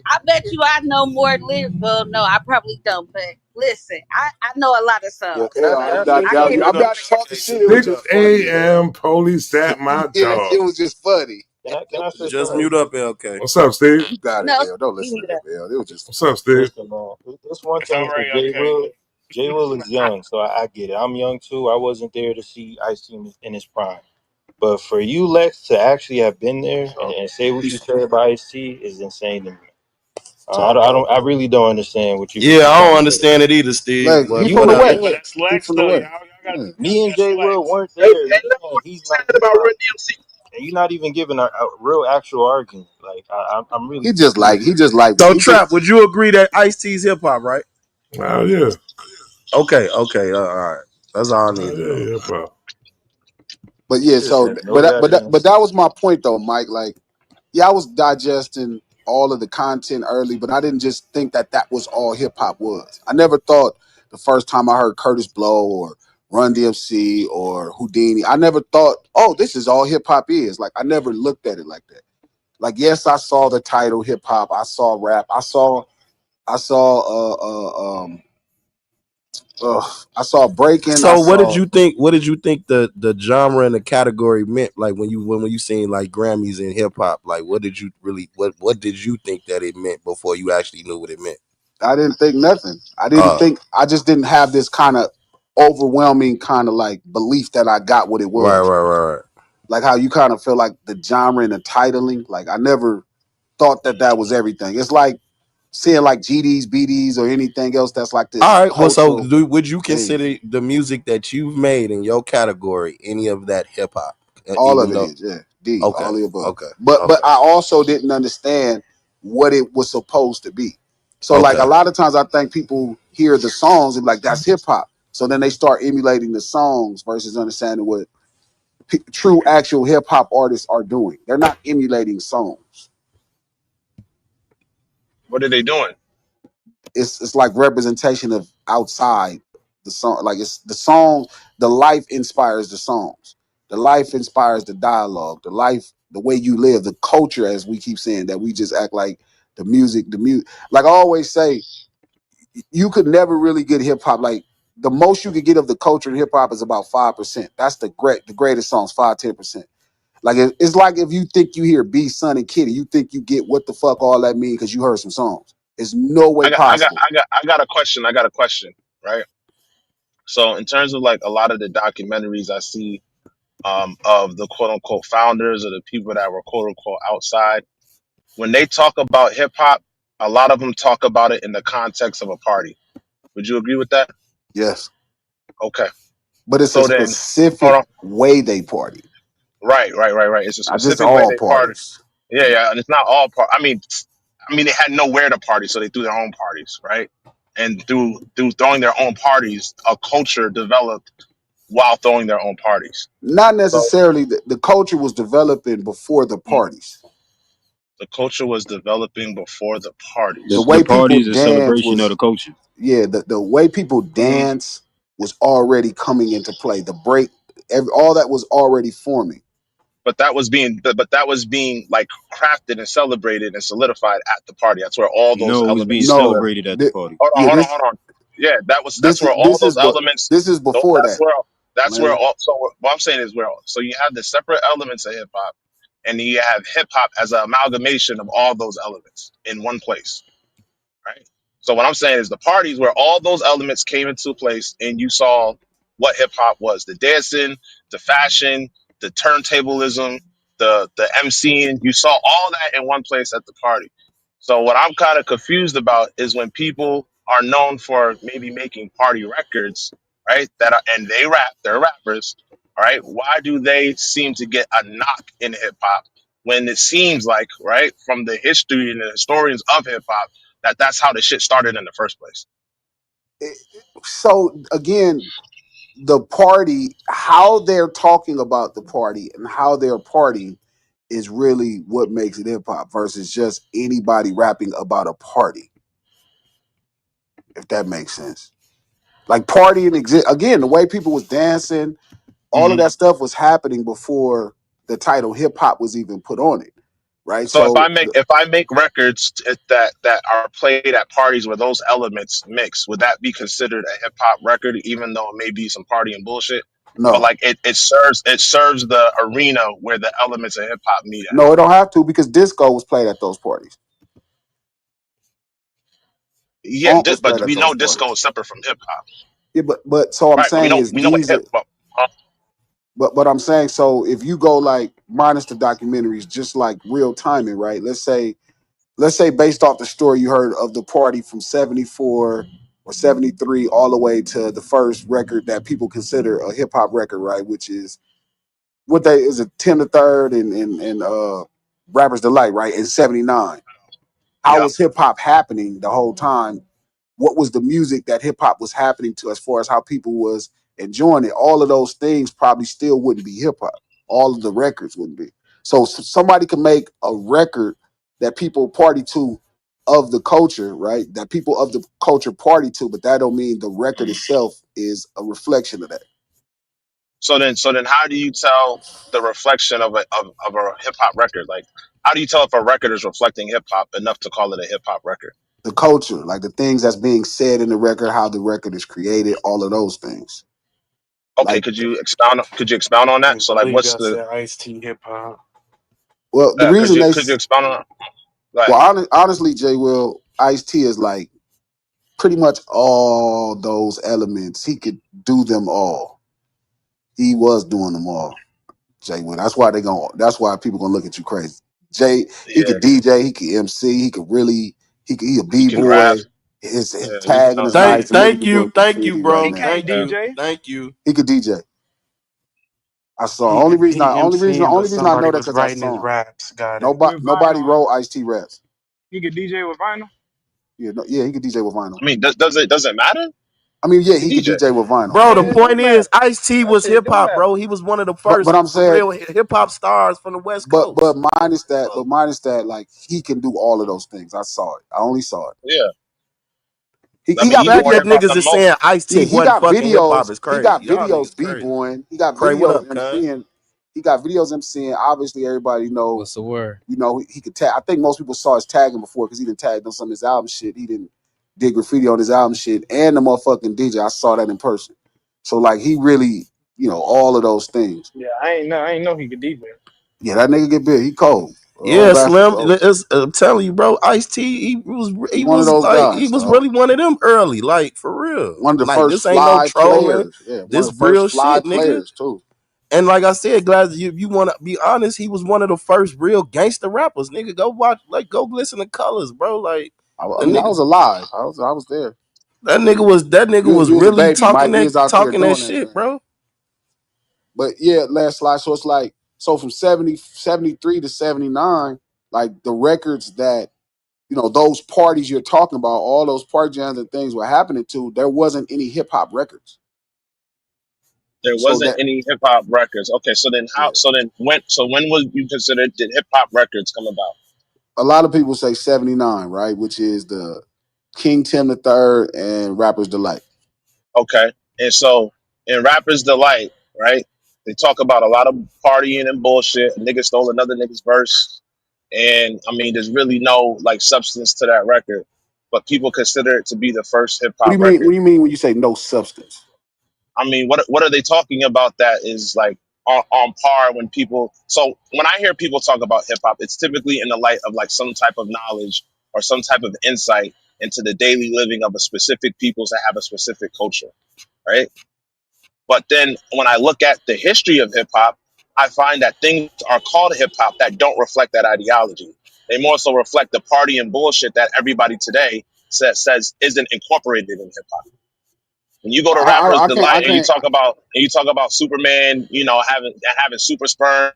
I bet you I know more lyrics. Well, no, I probably don't. But listen, I know a lot of Yo, songs, can I but I'm ask not you? I down. can't I'm remember not everything. talking shit. It was 6 just funny, man. a.m. police at my Yeah, door. it was just funny. Just mute up, LK. What's up, Steve? You got it, No, L. Don't you listen need to him, to. L. It was just What's up, Steve? Yeah, I don't understand it either, Steve. Lex. He But from the whatever. West. He from the West. Yeah. Ain't nothing what you said about Run DMC. He just like So, he just Trap, would you agree that Ice T's hip hop, right? Oh, yeah. Okay, all right. That's all I Oh need to know. yeah, hip hop. But yeah, Shit, so there's no goddamn. but that was my point though, Mike. Like, yeah, I was digesting all of the content early, but I didn't just think that that was all hip hop was. I never thought the first time I heard Curtis Blow or Run DMC or Houdini, I never thought, oh, this is all hip hop is. Like, I never looked at it like that. Like, yes, I saw the title hip hop, I saw rap, I saw I saw breaking, I So what did saw you think? What did you think the genre and the category meant? Like when you seen like Grammys in hip hop, like what did you really what did you think that it meant before you actually knew what it meant? I didn't think nothing. Uh, I just didn't have this kind of overwhelming kind of like belief that I got what it right, was. right, right, right. Like how you kind of feel like the genre and the titling. Like I never thought that that was everything. It's like seeing like GDs, BDs, or anything else that's like this All right. Well, so cultural would you thing. consider the music that you've made in your category any of that hip hop? All of Even it though, is, yeah. D, okay, all the above. okay, But okay, I also didn't understand what it was supposed to be. So like a okay. lot of times I think people hear the songs and be like, that's hip hop. So then they start emulating the songs versus understanding what true actual hip hop artists are doing. They're not emulating songs. What are they doing? It's like representation of outside the song. Like it's the song, the life inspires the songs. The life inspires the dialogue. The life, the way you live, the culture, as we keep saying, that we just act like the music. Like I always say, you could never really get hip hop. Like the most you could get of the culture in hip hop is about 5%. That's the greatest songs, 5-10%. Like it's like if you think you hear B, Son, and Kitty, you think you get what the fuck all that mean because you heard some songs. It's no way possible. I got a question. I got a question. Right. So in terms of like a lot of the documentaries I see of the quote unquote founders or the people that were quote unquote outside, when they talk about hip hop, a lot of them talk about it in the context of a party. Would you agree with that? Yes. Okay. But it's a So then, hold specific on. way they party, Right. It's a not just specific way all they party. parties. Yeah, and it's not all part. I mean, they had nowhere to party, so they threw their own parties, right? And through throwing their own parties, a culture developed while throwing their own parties. Not So necessarily. The culture was developing before the mm, parties. the culture was developing before the The The parties. way people party is a dance celebration of the was, culture. yeah, the way people dance was already coming into play. The break, all that was already forming. But that was being like crafted and celebrated and solidified at the party. That's where all those No, it was being elements. No, celebrated at the party. yeah, Hold on. Yeah, that's where all this those is elements. this is before That's that, where man. all. So what I'm saying is where. So you have the separate elements of hip hop, and you have hip hop as an amalgamation of all those elements in one place, right? So what I'm saying is the parties where all those elements came into place, and you saw what hip hop was: the dancing, the fashion, the turntablism, the MCing. You saw all that in one place at the party. So what I'm kind of confused about is when people are known for maybe making party records, right? And they rap, they're rappers, all right? Why do they seem to get a knock in hip hop when it seems like, right, from the history and the historians of hip hop, that that's how the shit started in the first place? So again, the party, how they're talking about the party and how they're partying is really what makes it hip hop versus just anybody rapping about a party, if that makes sense. Like partying exist again, the way people was dancing, all of hmm that stuff was happening before the title hip hop was even put on it. Right. So So if I make records that are played at parties where those elements mix, would that be considered a hip hop record, even though it may be some party and bullshit? But no, like it serves the arena where the elements of hip hop meet at. no, it don't have to because disco was played at those parties. Yeah, Funk was but played at we those know disco parties. is separate from hip hop, Yeah, but so I'm right? But saying is we know what these hip. are but I'm saying so if you go like minus the documentaries, just like real timing, right? Let's say based off the story you heard of the party from 74 or 73 all the way to the first record that people consider a hip hop record, right? Which is what they is a 10 to third and Rapper's Delight, right? In 79. How Yeah. was hip hop happening the whole time? What was the music that hip hop was happening to as far as how people was enjoying it, all of those things probably still wouldn't be hip hop. All of the records wouldn't be. So somebody can make a record that people party to of the culture, right? That people of the culture party to, but that don't mean the record itself is a reflection of that. So then, how do you tell the reflection of a hip hop record? Like, how do you tell if a record is reflecting hip hop enough to call it a hip hop record? The culture, like the things that's being said in the record, how the record is created, all of those things. Okay, Like, could you expound? Could you expound on that? Can't So, like, believe what's y'all the? said Ice T hip hop. well, the Could reason you they, could you expound on? Right. well, honestly, J. Will, Ice T is like pretty much all those elements. He could do them all. He was doing them all. Jay Will. That's why they going. That's why people gonna look at you crazy. Jay, he Yeah, could DJ, he could MC, he could really, he a he b can rap. boy. His Yeah, he tagging does is rap. nice. The nigga could do a Thank you, graffiti right He bro. now. can't Thank Yeah. you, DJ. thank you. He could DJ. I saw. He he MCing, Only but reason I know somebody that was because I writing his saw him. raps. Got it. With Nobody vinyl, wrote Ice T raps. he could DJ with vinyl. Yeah, no, yeah, he could DJ with vinyl. I mean, does it matter? I mean, yeah, He can he could DJ. DJ with vinyl. Bro, the Yeah, it do point is, matter. Ice T That was shit hip do hop, matter. bro. He was one of the But first I'm saying, real hip hop stars from the West but Coast. mine is that like he can do all of those things. I saw it. I only saw it. Yeah. I He mean, The got he fact more that hip videos. hop niggas than is most. saying Ice T He wasn't got fucking hip hop videos. is He crazy. got Y'all videos niggas crazy. b-boying. He got Cray, what videos up, cuz? MCing. He got videos MCing. Obviously, everybody know. What's the word? You know, he could tag. I think most people saw his tagging before because he didn't tag on some of his album shit. He didn't did graffiti on his album shit and the motherfucking DJ. I saw that in person. So like he really, all of those things. Yeah, I ain't know he could DJ. Yeah, that nigga get big. He cold. All Yeah, bashing Slim. bro. I'm telling you, bro. Ice T, He one of those he guys, was dog. really one of them early, like for real. One of the Like first this ain't no fly trolling. players. Yeah, one of This the first real fly shit, nigga. players too. And like I said, glad you want to be honest. He was one of the first real gangster rappers, nigga. Go watch, like, go listen to Colors, bro. Like I the mean, I nigga, was alive. I was there. that nigga was You was a really baby, Mike. We was out there talking that doing that shit, thing. bro. But yeah, last slide. So it's like, so from 73 to 79, like the records that, those parties you're talking about, all those party jams and things were happening to, there wasn't any hip hop records. There So wasn't that, any hip hop records. Okay, so then how? yeah, So when was you considered did hip hop records come about? a lot of people say 79, right? Which is the King Tim the Third and Rapper's Delight. Okay, and so in Rappers Delight, right? They talk about a lot of partying and bullshit. A nigga stole another nigga's verse, and I mean, there's really no like substance to that record, but people consider it to be the first hip What do hop you mean? What record. do you mean when you say no substance? I mean, what are they talking about that is like on par when people? So when I hear people talk about hip hop, it's typically in the light of like some type of knowledge or some type of insight into the daily living of a specific peoples that have a specific culture, right? But then when I look at the history of hip hop, I find that things are called hip hop that don't reflect that ideology. They more so reflect the party and bullshit that everybody today says isn't incorporated in hip hop. When you go to Rappers I Delight and can't. you talk about Superman, having super sperm,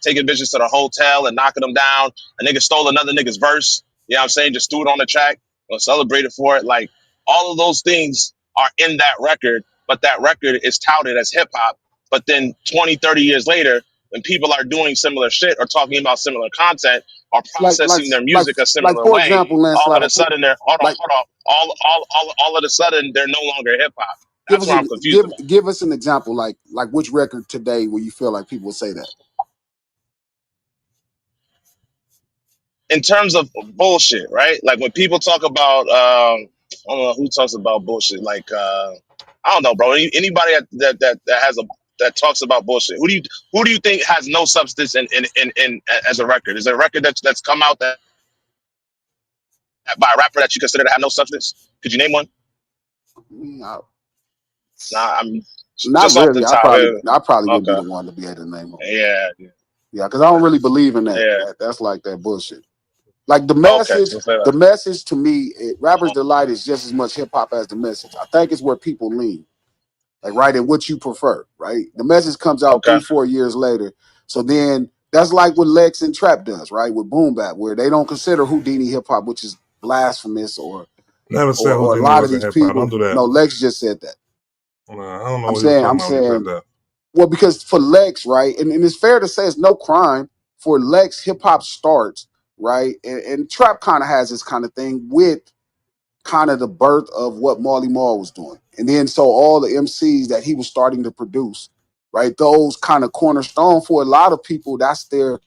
taking bitches to the hotel and knocking them down. A nigga stole another nigga's verse. You know what I'm saying? Just threw it on the track or celebrated for it. Like all of those things are in that record, but that record is touted as hip hop. But then 20, 30 years later, when people are doing similar shit or talking about similar content or like like processing their like music a like similar for way, example, all of landslide. a sudden they're Like hold on. All of a sudden they're no longer hip hop. give That's us what I'm an confused about. give us an example. Like which record today where you feel like people would say that. In terms of bullshit, right? Like when people talk about, I don't know who talks about bullshit. Like, I don't know, bro. Anybody that has a that talks about bullshit. Who do you think has no substance in as a record? Is there a record that's come out that by a rapper that you consider to have no substance? Could you name one? Mm, Nah, I'm Not just off the really. top. I probably wouldn't be Okay. the one to be able to name them. Yeah. Yeah, because I don't really believe in that. Yeah. That's like that bullshit. Like the Okay. message, So say the that. message to me, Rapper's Delight is just as much hip hop as the message. I think it's where people lean. Like, right, and what you prefer, right? The message comes out Okay. 3-4 years later. So then that's like what Lex and Trap does, right? With Boom-Bap, where they don't consider Houdini hip hop, which is blasphemous, Never said or a Houdini lot of wasn't these hip hop. Don't people. do that. No, Lex just said that. Nah, I don't know I'm what he was saying, talking I'm about when he said saying, that. well, because for Lex, right, and it's fair to say it's no crime for Lex. Hip hop starts right, and trap kind of has this kind of thing with kind of the birth of what Marley Marl was doing, and then so all the MCs that he was starting to produce, right, those kind of cornerstone for a lot of people. That's their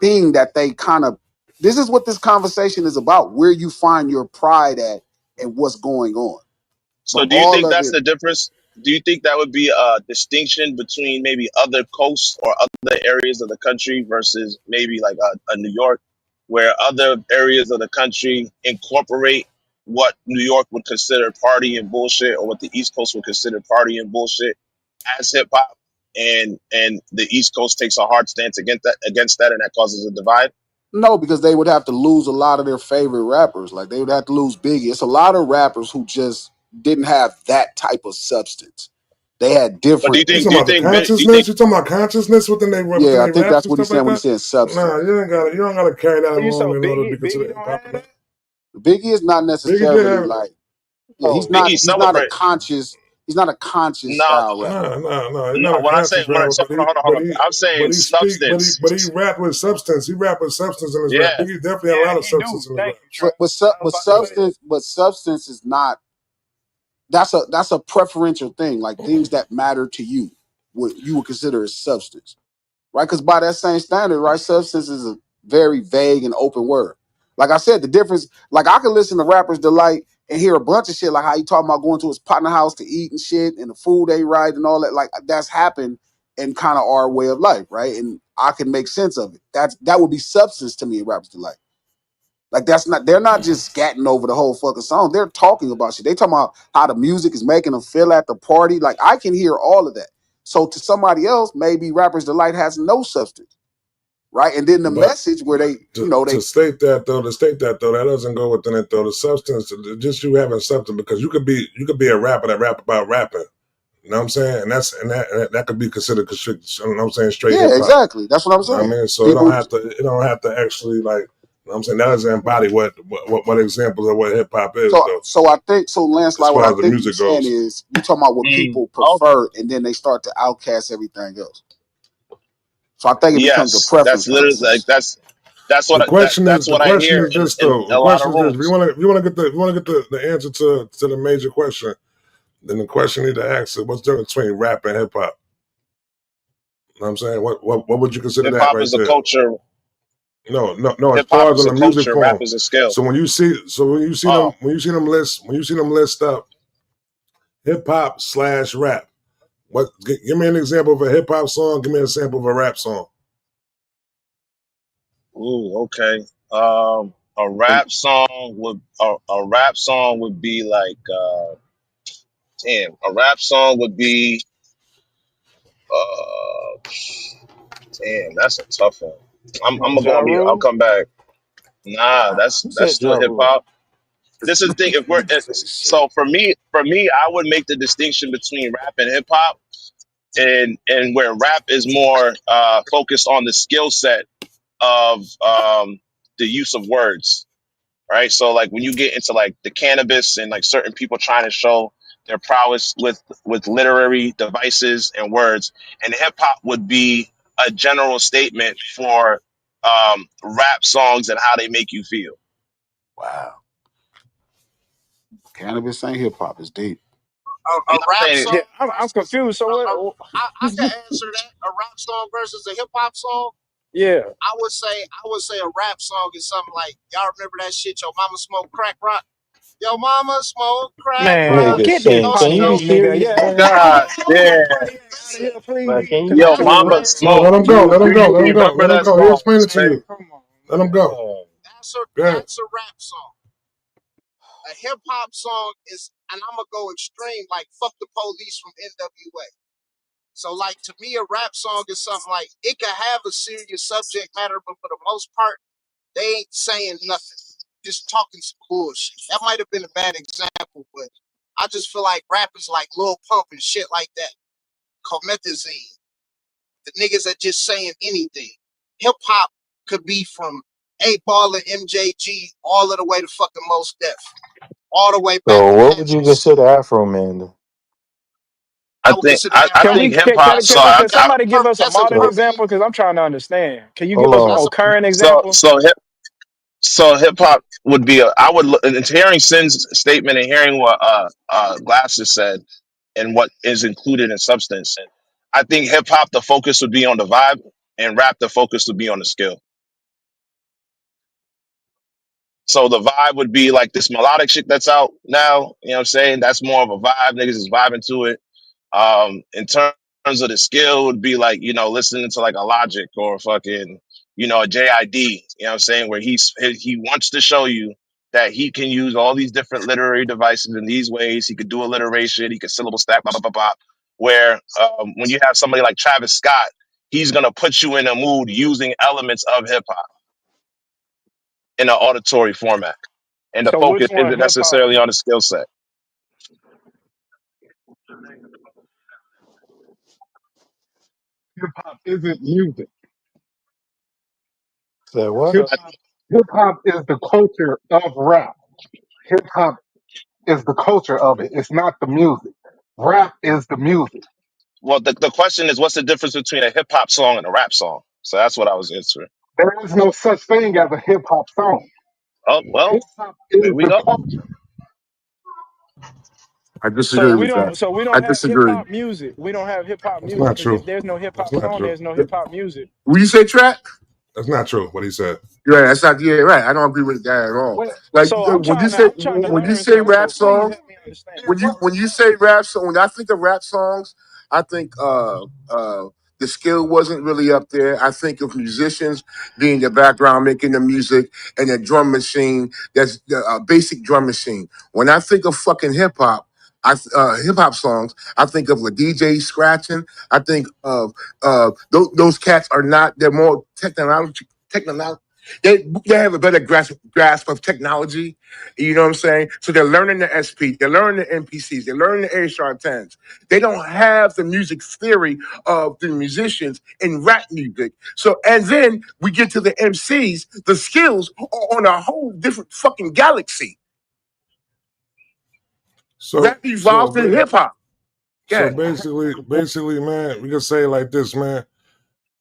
thing that they kind of. This is what this conversation is about: where you find your pride at and what's going on. But So do you all think of that's it, the difference? Do you think that would be a distinction between maybe other coasts or other areas of the country versus maybe like a New York, where other areas of the country incorporate what New York would consider party and bullshit, or what the East Coast would consider party and bullshit as hip hop, and the East Coast takes a hard stance against that, and that causes a divide? no, because they would have to lose a lot of their favorite rappers. Like they would have to lose Biggie. It's a lot of rappers who just didn't have that type of substance. They had But do you different. You think talking do you about the think do you think consciousness? You talking about consciousness within Yeah, I they think raps that's and what he's stuff like saying when that? he's saying Nah, substance. you don't gotta carry that You alone so in order to be Biggie considered don't hip hop. have that? Biggie is not Biggie did necessarily have like. Yeah, he's Oh, not. Biggie He's okay. not a celebrate? conscious. He's not a conscious No, style rapper. no. He's no. not a When I say conscious when I rapper, so hold on, I'm but saying he speak but he substance. rap with substance. He rap with substance in his rap. Yeah. Biggie definitely had a lot Yeah, of he substance do. in his Thank rap. you, Trap. I was But about to say that. substance is not. That's a preferential thing. Like things that matter to you, what you would consider as substance, right? Because by that same standard, right, substance is a very vague and open word. Like I said, the difference, like I can listen to rappers delight and hear a bunch of shit, like how he talking about going to his partner house to eat and shit, and the food they right and all that. Like that's happened in kind of our way of life, right? And I can make sense of it. That would be substance to me in rappers delight. Like that's not they're not just scatting over the whole fucking song. They're talking about shit. They talking about how the music is making them feel at the party. Like I can hear all of that. So to somebody else, maybe Rappers Delight has no substance, right? And then the But message where they, to they state that though, that doesn't go within it though. The substance, just you having something, because you could be a rapper that rap about rapping. You know what I'm saying? And that could be considered, you know what I'm saying, straight hip yeah, hop. exactly. That's what I'm You know what I saying. mean? So People it don't have to actually, like, you know what I'm saying, that doesn't embody what examples of what hip hop is though, so I think so as Landslide, what far I as the think you're music saying goes. is you talking about what Mm, people okay. prefer and then they start to outcast everything else. So I think it becomes a Yes, that's preference literally like conversation. that's The what I question hear is this in though. The a lot question of is this. rooms. If you want to get the answer to the major question, then the question you need to ask is what's the difference between rap and hip hop? You know what I'm saying? What would you consider Hip that hop right is a there? culture. No. As Hip far hop as on is a the music culture. Rap form. is a skill. So Oh, when you see them list up hip hop slash rap. Give me an example of a hip hop song. Give me an example of a rap song. ooh, okay. A rap song would be like damn. A rap song would be uh damn. That's a tough one. I'm gonna go Ja on mute. I'll Rule. come back. Nah, Who that's said still Ja hip Rule? hop. This is the thing. If we're Niggas say shit. so for me, I would make the distinction between rap and hip hop, and where rap is more focused on the skill set of the use of words, right? So like when you get into like the cannabis and like certain people trying to show their prowess with literary devices and words, and hip hop would be a general statement for rap songs and how they make you feel. Wow. Cannabis ain't hip hop, it's deep. I'm A not rap saying Yeah, song I'm versus confused. So what? I can answer that. A rap song versus a hip hop song. Yeah, I would say a rap song is something like y'all remember that shit. Your mama smoke crack rock. Your mama smoke crack man, rock. Nigga, get the Sing, Don't can she you be know? Kanye nigga. serious, Yeah, man? God get the damn. Kanye out of Listen, here, Man, please. can you Cause be I'm Yo, trying to Mama serious? rap. No, let Smoke. him go. Do Let him do go. you Let him go. remember Let him that go. He'll song, explain it to Saint? you. Man, come on, Let him man. go. Man. Go ahead. that's a rap song. A hip hop song is, and I'm gonna go extreme, like fuck the police from NWA. So like to me, a rap song is something like it can have a serious subject matter, but for the most part, they ain't saying nothing, just talking some bullshit. That might have been a bad example, but I just feel like rappers like Lil Pump and shit like that, Comethazine, the niggas are just saying anything. Hip hop could be from 8 Ball and MJG all of the way to fucking Most Def, all the way back So to what would you Cassius. consider Afro Man, though? I Now think listen to I, that I Can rap. think we hip can hop. can, That's So a can, I, can that's I a somebody give us a that's a modern perfect example? Because I'm trying to understand. Can you give Hold us that's on. a a current so example? so hip so hip hop would be I would look and hearing Sin's statement and hearing what Glasses said and what is included in substance. I think hip hop the focus would be on the vibe and rap the focus would be on the skill. So the vibe would be like this melodic shit that's out now. You know what I'm saying? That's more of a vibe. Niggas is vibing to it. In terms of the skill, would be like listening to like a Logic or fucking a JID. You know what I'm saying? Where he wants to show you that he can use all these different literary devices in these ways. He could do alliteration. He could syllable stack. Blah blah blah blah. Where when you have somebody like Travis Scott, he's gonna put you in a mood using elements of hip hop in an auditory format, and the So focus which one isn't hip hop? necessarily on the skill set. Hip hop isn't music. Say what? Hip So hip hop is the culture of rap. Hip hop is the culture of it. It's not the music. Rap is the music. Well, the question is, what's the difference between a hip hop song and a rap song? So that's what I was answering. There is no such thing as a hip hop song. Oh well, Hip hop there is we the go. culture. I so disagree we with don't that. so we I don't have hip disagree. hop music. We don't have hip hop That's music not because true. if there's no hip That's hop not song, true. there's no hip hop music. Will you say trap? That's not true. What he said. Yeah, that's not. Yeah, right. I don't agree with that at all. Well, Like so I'm when you trying to say I'm trying to when you learn. say So rap please song, help me understand. when you say rap song, when I think of rap songs, I think the skill wasn't really up there. I think of musicians being the background making the music and a drum machine that's a basic drum machine. When I think of fucking hip hop. Hip hop songs. I think of a DJ scratching. I think of those cats are not. They're more technology. They have a better grasp of technology. You know what I'm saying? So they're learning the SP, they're learning the MPCs, they're learning the A sharp tens. They don't have the music theory of the musicians in rap music. So and then we get to the MCs, the skills are on a whole different fucking galaxy. So Rap so evolved in ba- hip hop. so Yeah. basically, man, we can say it like this, man.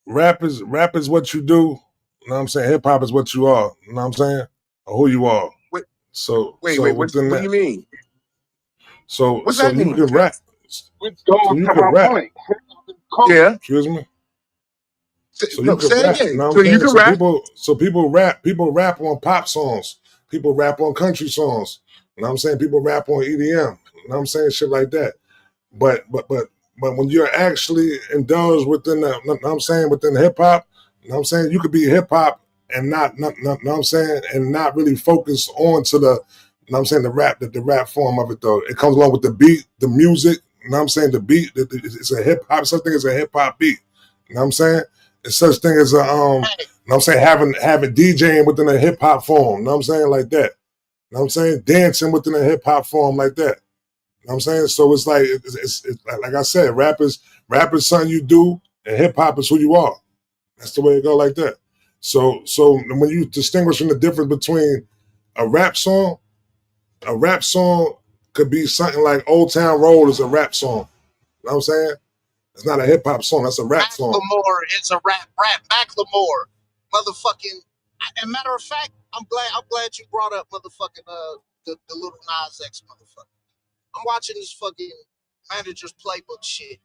Rap is what you do. You know what I'm saying? Hip hop is what you are. You know what I'm saying? Or who you are. Wait, So within what do that, you mean? so What's so that you mean? can rap. Which goes So you to can my rap. point. Hip hop is culture. Yeah. Excuse me. So you No, can say it rap. You again. know what I'm So you saying? can So rap. people rap on pop songs. People rap on country songs. You know what I'm saying? People rap on EDM. You know what I'm saying? Shit like that. But when you're actually indulged within the, know what I'm saying, within hip hop, you know what I'm saying, you could be hip hop and not know what I'm saying, and not really focus on to the, you know what I'm saying, the rap form of it though. It comes along with the beat, the music, you know what I'm saying, the beat, it's a hip hop, such thing as a hip hop beat. You know what I'm saying? It's such thing as a you know what I'm saying, having DJing within a hip hop form, you know what I'm saying, like that. You know what I'm saying? Dancing within a hip hop form like that. You know what I'm saying? So it's like it's like I said, rap is something you do, and hip hop is who you are. That's the way it go like that. So when you distinguishing the difference between a rap song, a rap song could be something like Old Town Road is a rap song. You know what I'm saying? It's not a hip hop song, that's a rap song. Macklemore is a rap Macklemore. Motherfucking and matter of fact, I'm glad you brought up motherfucking the little Nas X motherfucker. I'm watching this fucking manager's playbook shit.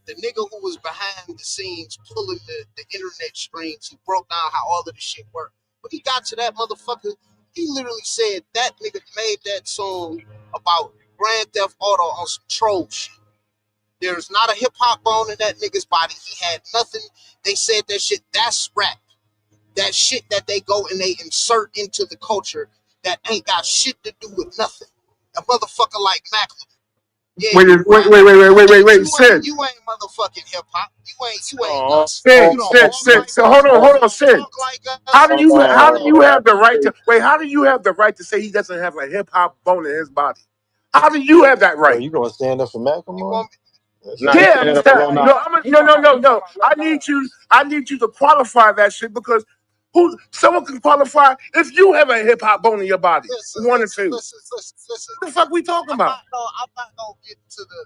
The nigga who was behind the scenes pulling the internet strings, who broke down how all of this shit worked. When he got to that motherfucker, he literally said that nigga made that song about Grand Theft Auto on some troll shit. There's not a hip hop bone in that nigga's body. He had nothing. They said that shit, that's rap. That shit that they go and they insert into the culture that ain't got shit to do with nothing. A motherfucker like Macklemore. Yeah, Wait, you wait, rap. wait, wait, wait, wait, wait, wait, You ain't Sid. you ain't motherfucking hip hop. You ain't Oh, us. oh, You Sid, don't oh, Sid, walk Sid. like So us. hold You on, don't Sid. talk like How us. do you how do oh, you have that's the right crazy. to wait? How do you have the right to say he doesn't have a hip hop bone in his body? How do you have that So right? you gonna stand up for You Macklemore? want me? That's Nah, he's Yeah, crazy. I'm standing just up for telling. Lil Nas. No, no, no, no, He talking no. about Lil Nas. I need you to qualify that shit because someone can qualify if you have a hip hop bone in your body. Listen, One or listen, two. listen, listen, listen. What the fuck we talking I'm about? not gonna get to the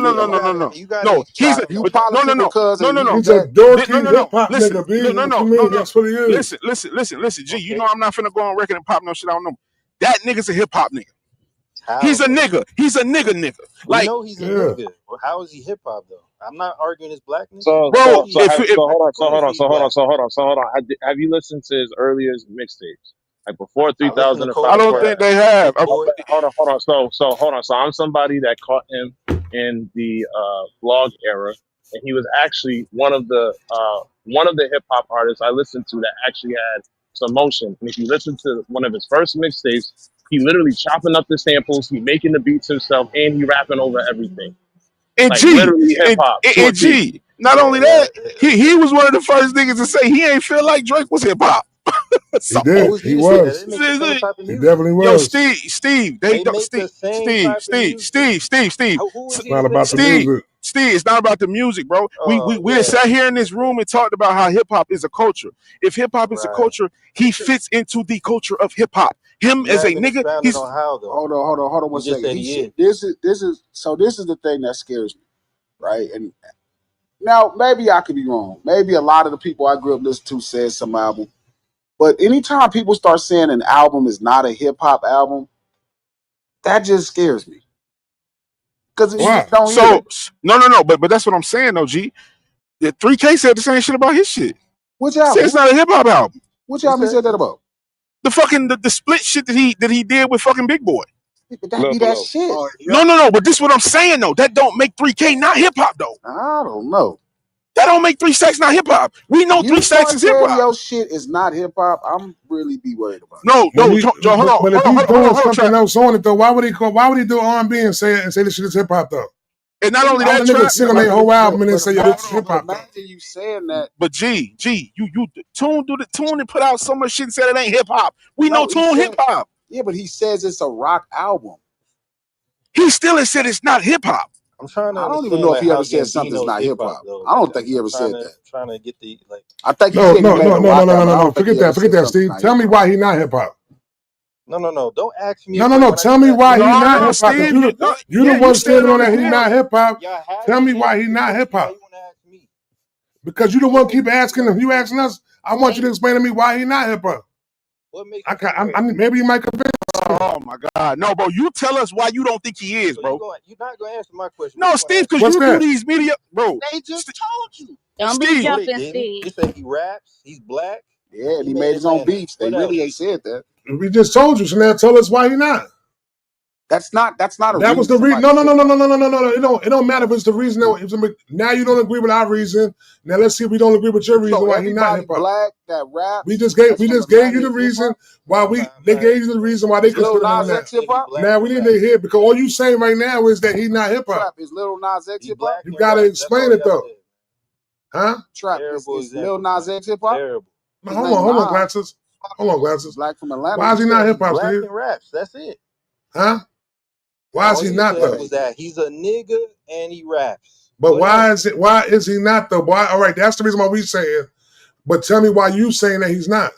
no, Yeah, no, you no, no, gotta no. you gotta No, he's a you but no, no, political no, cousin. no, no, no, He's a That dorky no, no. hip hop Listen, nigga, B. no, What you no, no, mean? no. That's what he is. Listen. G, you okay. know I'm not finna go on record and pop no shit I don't know. That nigga's a hip hop nigga. He's How a though? nigga. He's a nigga. We Like, know he's a Yeah. nigga. Well, how is he hip hop though? I'm not arguing his blackness. So bro, so Maybe so he's if have black. if so I hold can on so grant hold if on he's so hold on black. so hold on so hold on. Have you listened to his earliest mixtapes, like before I listen to 3005 I Cold don't before Crack, that? think they have. Big Boy. Hold on. So I'm somebody that caught him in the blog era, and he was actually one of the hip hop artists I listened to that actually had some motion. And if you listen to one of his first mixtapes, he literally chopping up the samples, he making the beats himself, and he rapping over everything, And like G, literally hip hop to a and T. G. Not Yeah, only that, that. he was one of the first niggas to say he ain't feel like Drake was hip hop. He So, did. Who's he He to say that? They was. make the same type of He music. definitely yo, was. They They don't make the same type of music. Who is It's he to not say about the that? Steve, music. it's not about the music, bro. Oh We yeah, sat here in this room and talked about how hip hop is a culture. If hip hop is a right. culture, he fits into the culture of hip hop. Him You as a haven't nigga, expounded he's on how though. Hold on one You just second. said He he said is. this is the thing that scares me, right? And now maybe I could be wrong. Maybe a lot of the people I grew up listening to said some album, but anytime people start saying an album is not a hip hop album, that just scares me because you Why? just don't hear so that. no. But that's what I'm saying, though, G. The 3K said the same shit about his shit. Which Said it's album? not a hip hop album. Which Who album he said? said that about? The fucking the split shit that he did with fucking Big Boy. But that Look, be that look. shit. Oh, yeah. No. But this is what I'm saying though. That don't make 3K not hip hop though. I don't know. That don't make 3 Stacks not hip hop. We know 3 You Stacks start is hip saying hop. your shit is not hip hop, I'm really be worried about it. No, When he, Joe, hold on, but if he's doing hold on, something trap. else on it though, why would he call? Why would he do R&B and say this shit is hip hop though? And not only Why would that, a nigga trap. sing on their whole album and then But say yo this is hip hop though? imagine you saying that. But G, you Tune and put out so much shit and said it ain't hip hop. We know No, he Tune hip said, hop. yeah, but he says it's a rock album. He still has said it's not hip hop. I'm trying to I don't even understand know if like he how ever said something's Gambino's not hip hip hop hop. though. I Like don't think he I'm ever trying said to that. trying to get the like. I think he No, said he no, made no, a no, no, rock no, no, album. no, I no. don't think Forget he ever that. Forget said that, something's Steve. not Tell hip me hop. why he not hip hop. No. Don't ask me a No, no, question no. when I Tell just me asked why you a he question. not No, hip hop. Steve, You the yeah, you one stand standing on on that his he head. not hip hop. Y'all had Tell me me why answer he the not hip question. Now hop. you want to ask me. Because you the one What keep makes him asking great? him. You asking us. I want you to explain to me why he not hip hop. What makes him I great? maybe you might convince me. Oh my God. No, bro, you tell us why you don't think he is, So bro. you're not gonna answer my question. What No, you want to Steve, answer? because What's you do that? these media, bro. They just told you. Don't be Steve, No, they jumping, didn't. They Steve. said he raps. He's black. Yeah, and He he made made it his own saying that. beats. They What really ain't else? said that. We just told you. So now tell us why he not. That's not a That was reason the reason. somebody No, no, hip no, no, hop. no, no, no, no, no. It don't matter if it's the reason. Now you don't agree with our reason. Now let's see if we don't agree with your So reason why he not everybody hip hop. black that We raps just gave that's from you Atlanta the is hip reason hop. why they gave you the reason why they Is Lil consider him Nas that. X hip Said he hop? black Now we and need to raps. hear because all you saying right now is that he not hip hop. Trap, is Lil Nas X He hip hop? black You and gotta raps. That's explain all it y'all though, said. huh? Trap, Terrible is Lil examples, Nas man. X hip hop? Terrible. No, His name hold on, Nas. glasses. Hold on, He's glasses. black from Atlanta. Why You is he not said hip He hop, black Steve? and raps. That's it. Huh? Why is All he he not said though? was that he's a nigga and he raps. But What else? why is he not though? Why? All right, that's the reason why we saying. But tell me why you saying that he's not.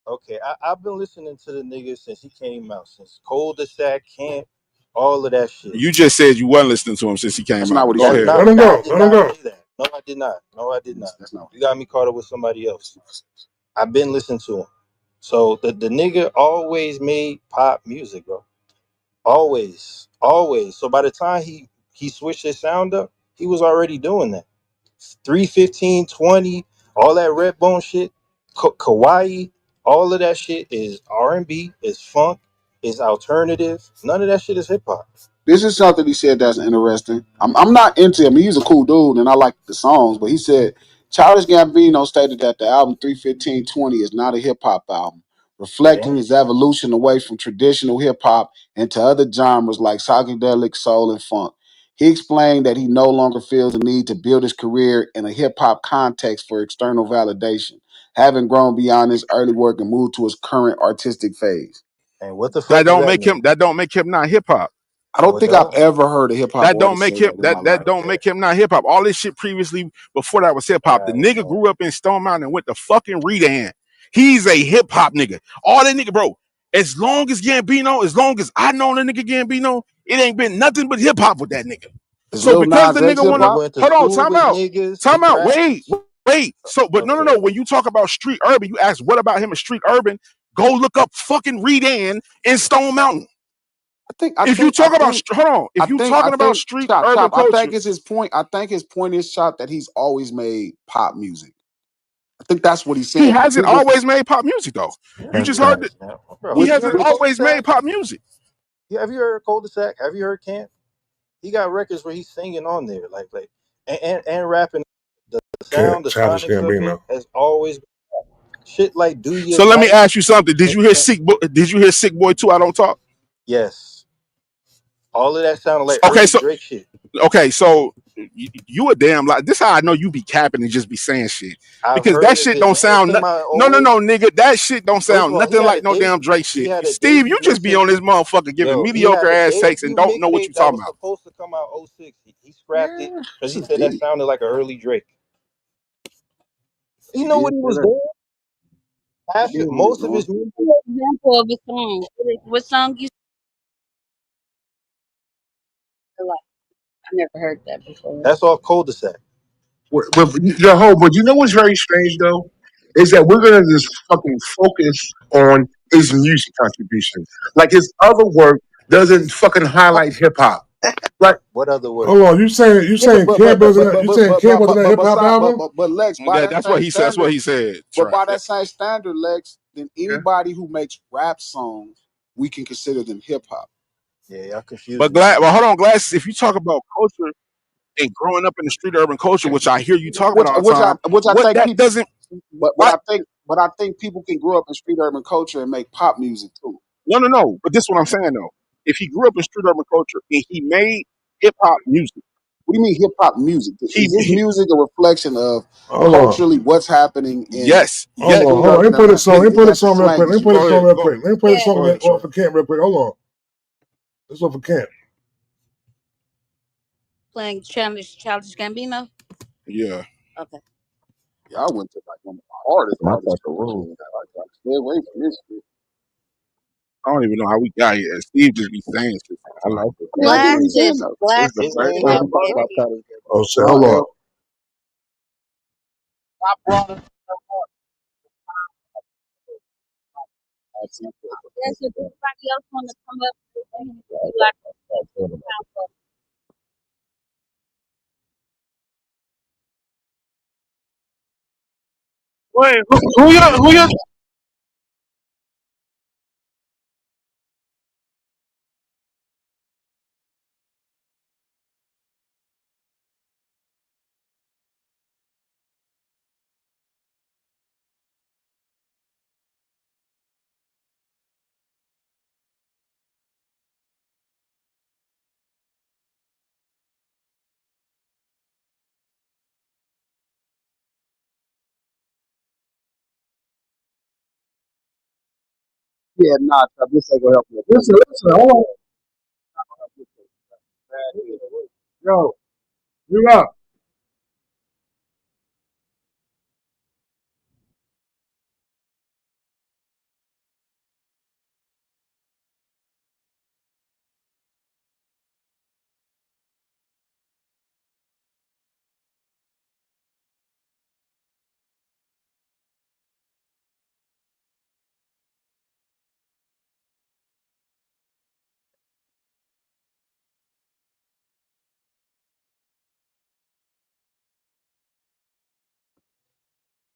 Okay, I've been listening to the nigga since he came out, since Cold Sack Camp, all of that shit. You just said you weren't listening to him since he that's came not out, what but he go That's said. ahead. Let not. him I go. did Let him not go. say that. No, I did not. No, I did not. That's not what You got me caught up with somebody else. I've been listening to him. So the nigga always made pop music, bro. Always, always. So by the time he switched his sound up, he was already doing that. 31520, all that Redbone shit, Kawaii, all of that shit is R&B, is funk, is alternative. None of that shit is hip hop. This is something he said that's interesting. I'm not into him. He's a cool dude and I like the songs, but he said Childish Gambino stated that the album 31520 is not a hip hop album, reflecting Damn. his evolution away from traditional hip hop into other genres like psychedelic, soul, and funk. He explained that he no longer feels the need to build his career in a hip hop context for external validation, having grown beyond his early work and moved to his current artistic phase. And what the fuck does that mean? That don't make him not hip hop. I No, don't it think I've don't. ever heard a hip hop That don't artist make say him that in my that life. don't make him not hip hop. All this shit previously before that was hip All hop. The right, nigga man. grew up in Stone Mountain and went to fucking Redan. He's a hip hop nigga. All that nigga, bro. As long as Gambino, as long as I know the nigga Gambino, it ain't been nothing but hip hop with that nigga. Is So Lil because Nas the X nigga hip He wanna hop? went to hold on, school with niggas. He time out, raps. wait. So, but Okay. no. When you talk about street urban, you ask what about him in street urban? Go look up fucking Redan in Stone Mountain. If you talk about hold on, if you I talking about think street Chop urban Chop. I culture, think it's his point. I think his point is Chop that he's always made pop music. I think that's what he's he saying. hasn't always made pop music though. You That's just heard facts, it. man. Bro, He Which you hasn't heard which always made Cul-de-sac? pop music. Yeah, have you heard Cul-de-sac? Have you heard Camp? He got records where he's singing on there, like and rapping. The Can't sound, the childish sonics of it Gambino. has always shit like "Do You So let me Like." ask you something. Did you hear Sick Boy? Did you hear Sick Boy 2? I Don't Talk? Yes, all of that sounded like Okay, early so Drake shit. you a damn lie. This how I know you be capping and just be saying shit I've because heard that of shit it, don't man. It sound came out in no '08. nigga. That shit don't First of sound all, nothing like no damn Drake he shit. had a Steve, you debut just be mixtape. on this motherfucker giving Yo, he mediocre had a ass takes and debut don't know what you mixtape that talking was about. supposed to come out '06. He scrapped it yeah, because this he is said that deep. sounded like an early Drake. You He know did what he say was that. doing? He Half did it, what he was most of doing. his music. Example of a song. What song you like? I never heard that before. That's all cul-de-sac. But your whole, but you know what's very strange though, is that we're gonna just fucking focus on his music contribution. Like his other work doesn't fucking highlight hip hop. Like What other word? Hold on, you Yeah, saying Camp wasn't you saying Camp wasn't a hip hop album? but Lex, by that That's what same he said. That's what standard, he said. but Trap. by that same standard, Lex, then yeah. anybody who makes rap songs, we can consider them hip hop. Yeah, y'all But confusing me glad. now. Well, hold on, glasses. If you talk about culture and growing up in the street urban culture, which I hear you talk about all the time, Which I what think that people, doesn't. but Why? I think people can grow up in street urban culture and make pop music too. No. But this is what I'm saying though. If he grew up in street urban culture and he made hip hop music, What do you mean hip hop music? Is his he music a reflection of Hold on. culturally what's happening in yes, the yes. street Hold on. Let urban me play this environment? song. Let me play this That's his song real quick. Let slang me play this Go music. song ahead. real Go quick. Let me play this Yeah. song go ahead, off Trap. of Camp real quick. Hold on. This off of Camp. Playing Childish Gambino. Yeah. Okay. Yeah, I went to like one of the hardest artists to listen to. Like, stay away from this shit. I don't even know how we got here. Steve just be saying shit I sometimes. like it. Yeah, I This get what is he's saying Glasses. though. this is the Glasses. first You time have we talk to about admit. Childish Oh Gambino. shit, No, hold on. I brought it I see that the Yes, first if time anybody else want to come up, I you got like that about Wait, who you yeah, nah, this ain't gonna help you. Listen, hold on. Yo, you up.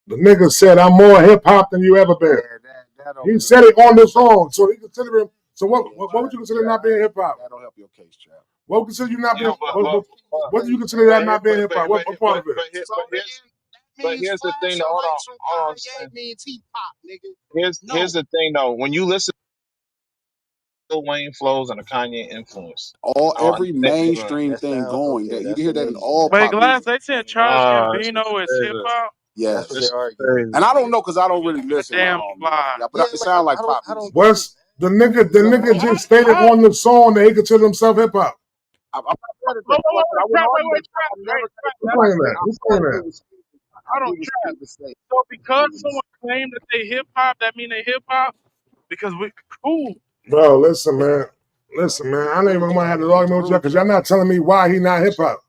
The nigga said I'm more hip hop than you ever Yeah, been. that don't He help. said it on the song, so he consider him. So what would you consider Yeah, not being hip hop? that don't help your case, Trap. What would consider you not Yeah, being? What do you consider that but not being hip hop? What part of it? so then that but means here's the thing. Though, flashing lights from hold on, Kanye means he pop, nigga. here's No. the thing though. When you listen to Lil Wayne flows and a Kanye influence, Every nigga, mainstream That thing sound going okay. that you can That's hear that in amazing, all man. wait, pop Glass? music. They said Charles this is Gambino is hip crazy. hop. That's what Yes, they're This is arguing. crazy. and I don't know because I don't really A listen to damn music. lie. Yeah, but Yeah, it like sounds like pop I don't music. get it, What's the nigga? The man. nigga How? just stated How? on the song that he considered himself hip hop. I'm not mad at Wait, that. wait, wait, I wait, wouldn't trap, wait, argue wait, that. trap, I wait, never trap. Who's That's saying question. that? I Who's saying get that? what Steve. I I get don't what trap. Steve is saying. So because someone claimed that they hip hop, that mean they hip hop? Because we cool. Bro, listen, man. Listen, man. I ain't even gonna have this argument with y'all because y'all not telling me why he not hip hop.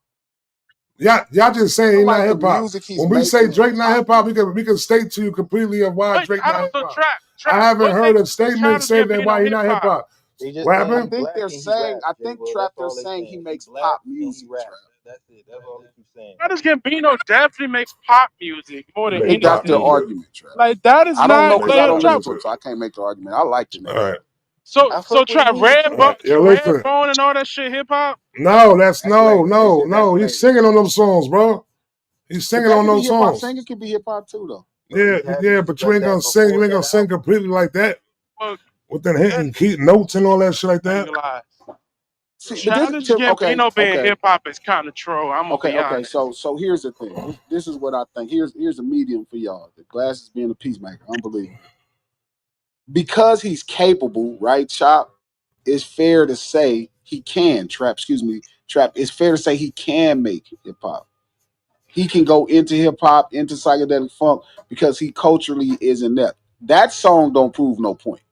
Y'all just saying he Feel not like the hip hop. music he's When we say making is Drake not pop hip hop, music. we can state to you completely of why Wait, Drake how not hip so hop. trap, I trap? haven't What heard makes a statement Childish say that why Gambino he hip not hip hop? hop. They just What saying I he happened? think black they're and he saying. rap, I J. think Will. Trap. That's They're all they saying he saying. He makes black pop and he music. rap. Trap. That's it. That's all they keep saying. Childish Gambino definitely makes pop music more than Make That's pop their anything. music. argument, Trap. Like that is I don't know not because Make I like pop don't trap. listen to him, music. so I can't make the argument. I like the All nigga. right. So I so fuck with trap music too, All right. though. Yeah, listen. Redbone and all that shit hip hop. No, that's That's no, no, that's no. He's later. singing on them songs, bro. He's But singing that on could be those hip hop. songs. Singing could be hip hop too, though. But Yeah, he had yeah, music but you like ain't gonna that sing. You before ain't gonna that sing album. completely like that Well, with them that hitting key notes and all that shit like I ain't that. gonna lie. See, but this Childish okay, Gambino being okay, hip hop is kind of troll. I'm gonna okay, be okay. honest. So here's the thing. This is what I think. Here's a medium for y'all. The glasses being a peacemaker, unbelievable. Because he's capable, right, Chop? It's fair to say he can trap. Excuse me, trap. It's fair to say he can make hip hop. He can go into hip hop, into psychedelic funk because he culturally is inept. That song don't prove no point.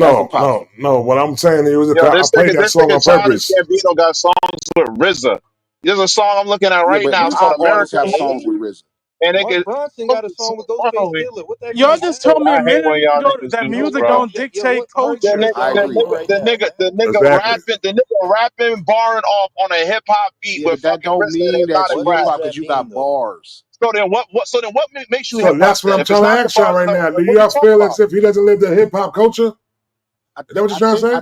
That's No, what Pop no, said. no. What I'm saying is, Yo, I played that this song nigga on Childish purpose. Gambino got songs with RZA. There's a song I'm looking at Yeah, right but now. It's called pop artists American have songs with Home, RZA. and it Mark get Bronson what got a is so song with wrong Ghostface with Killer. What that Y'all mean, just man? told me a I hate minute when y'all ago niggas that do this, music bro. don't dictate What verse culture. is I y'all agree. on right now, man? Exactly. The nigga rapping, barring off on a hip hop beat Yeah, with but that fucking don't RZA and mean that Hypnotic you What hip does rap. hop because that you mean, got though? bars. So then what makes you So hip hop that's what then? I'm If it's trying to not the ask y'all bars, right then now. Do what are you y'all talking feel about? as if he doesn't live the hip hop culture? Is that what you're trying to say?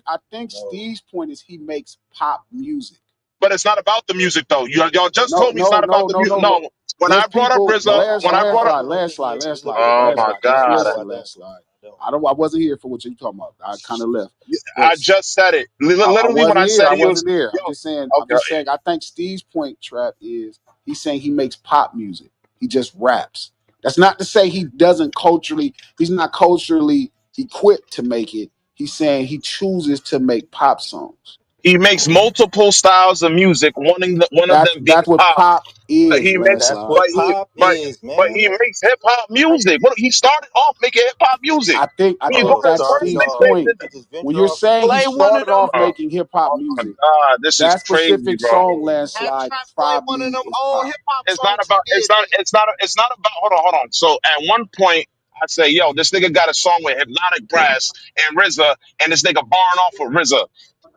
I think No. Steve's point is he makes pop music. But it's not about the music though. Y'all just No, told me it's no, not about no, the no, music. no. No, when I There's brought up people. No, RZA, when I brought up, I don't think he is a hip oh hop my Landslide. culture. Just god, No, I listen, don't. landslide. I don't. I wasn't here for what you talking about. I kind of left, but I just said it. I Literally when wasn't I here. said I he was, wasn't there. yo, I'm just saying. I'm okay, just saying. I think Steve's point, Trap, is he's saying he makes pop music. He just raps. That's not to say he doesn't culturally. He's not culturally equipped to make it. He's saying he chooses to make pop songs. he makes multiple styles of music, one of them being That's what pop. pop But is, he makes, That's landslide. but what he, pop is, he man. makes hip hop music. What he started off making hip hop music. I When you think go to his that's first Started Steve's off. mixtape, point. He just When venture you're off into saying he Play music. one of started them. off oh, making hip hop oh my music, god, this is that crazy, specific bro. song, Have landslide, Trap play one of probably them is old pop. hip hop It's not songs he about did then. it's not about hold on. So at one point I say, yo, this nigga got a song with Hypnotic Brass and RZA, and this nigga barring off with RZA.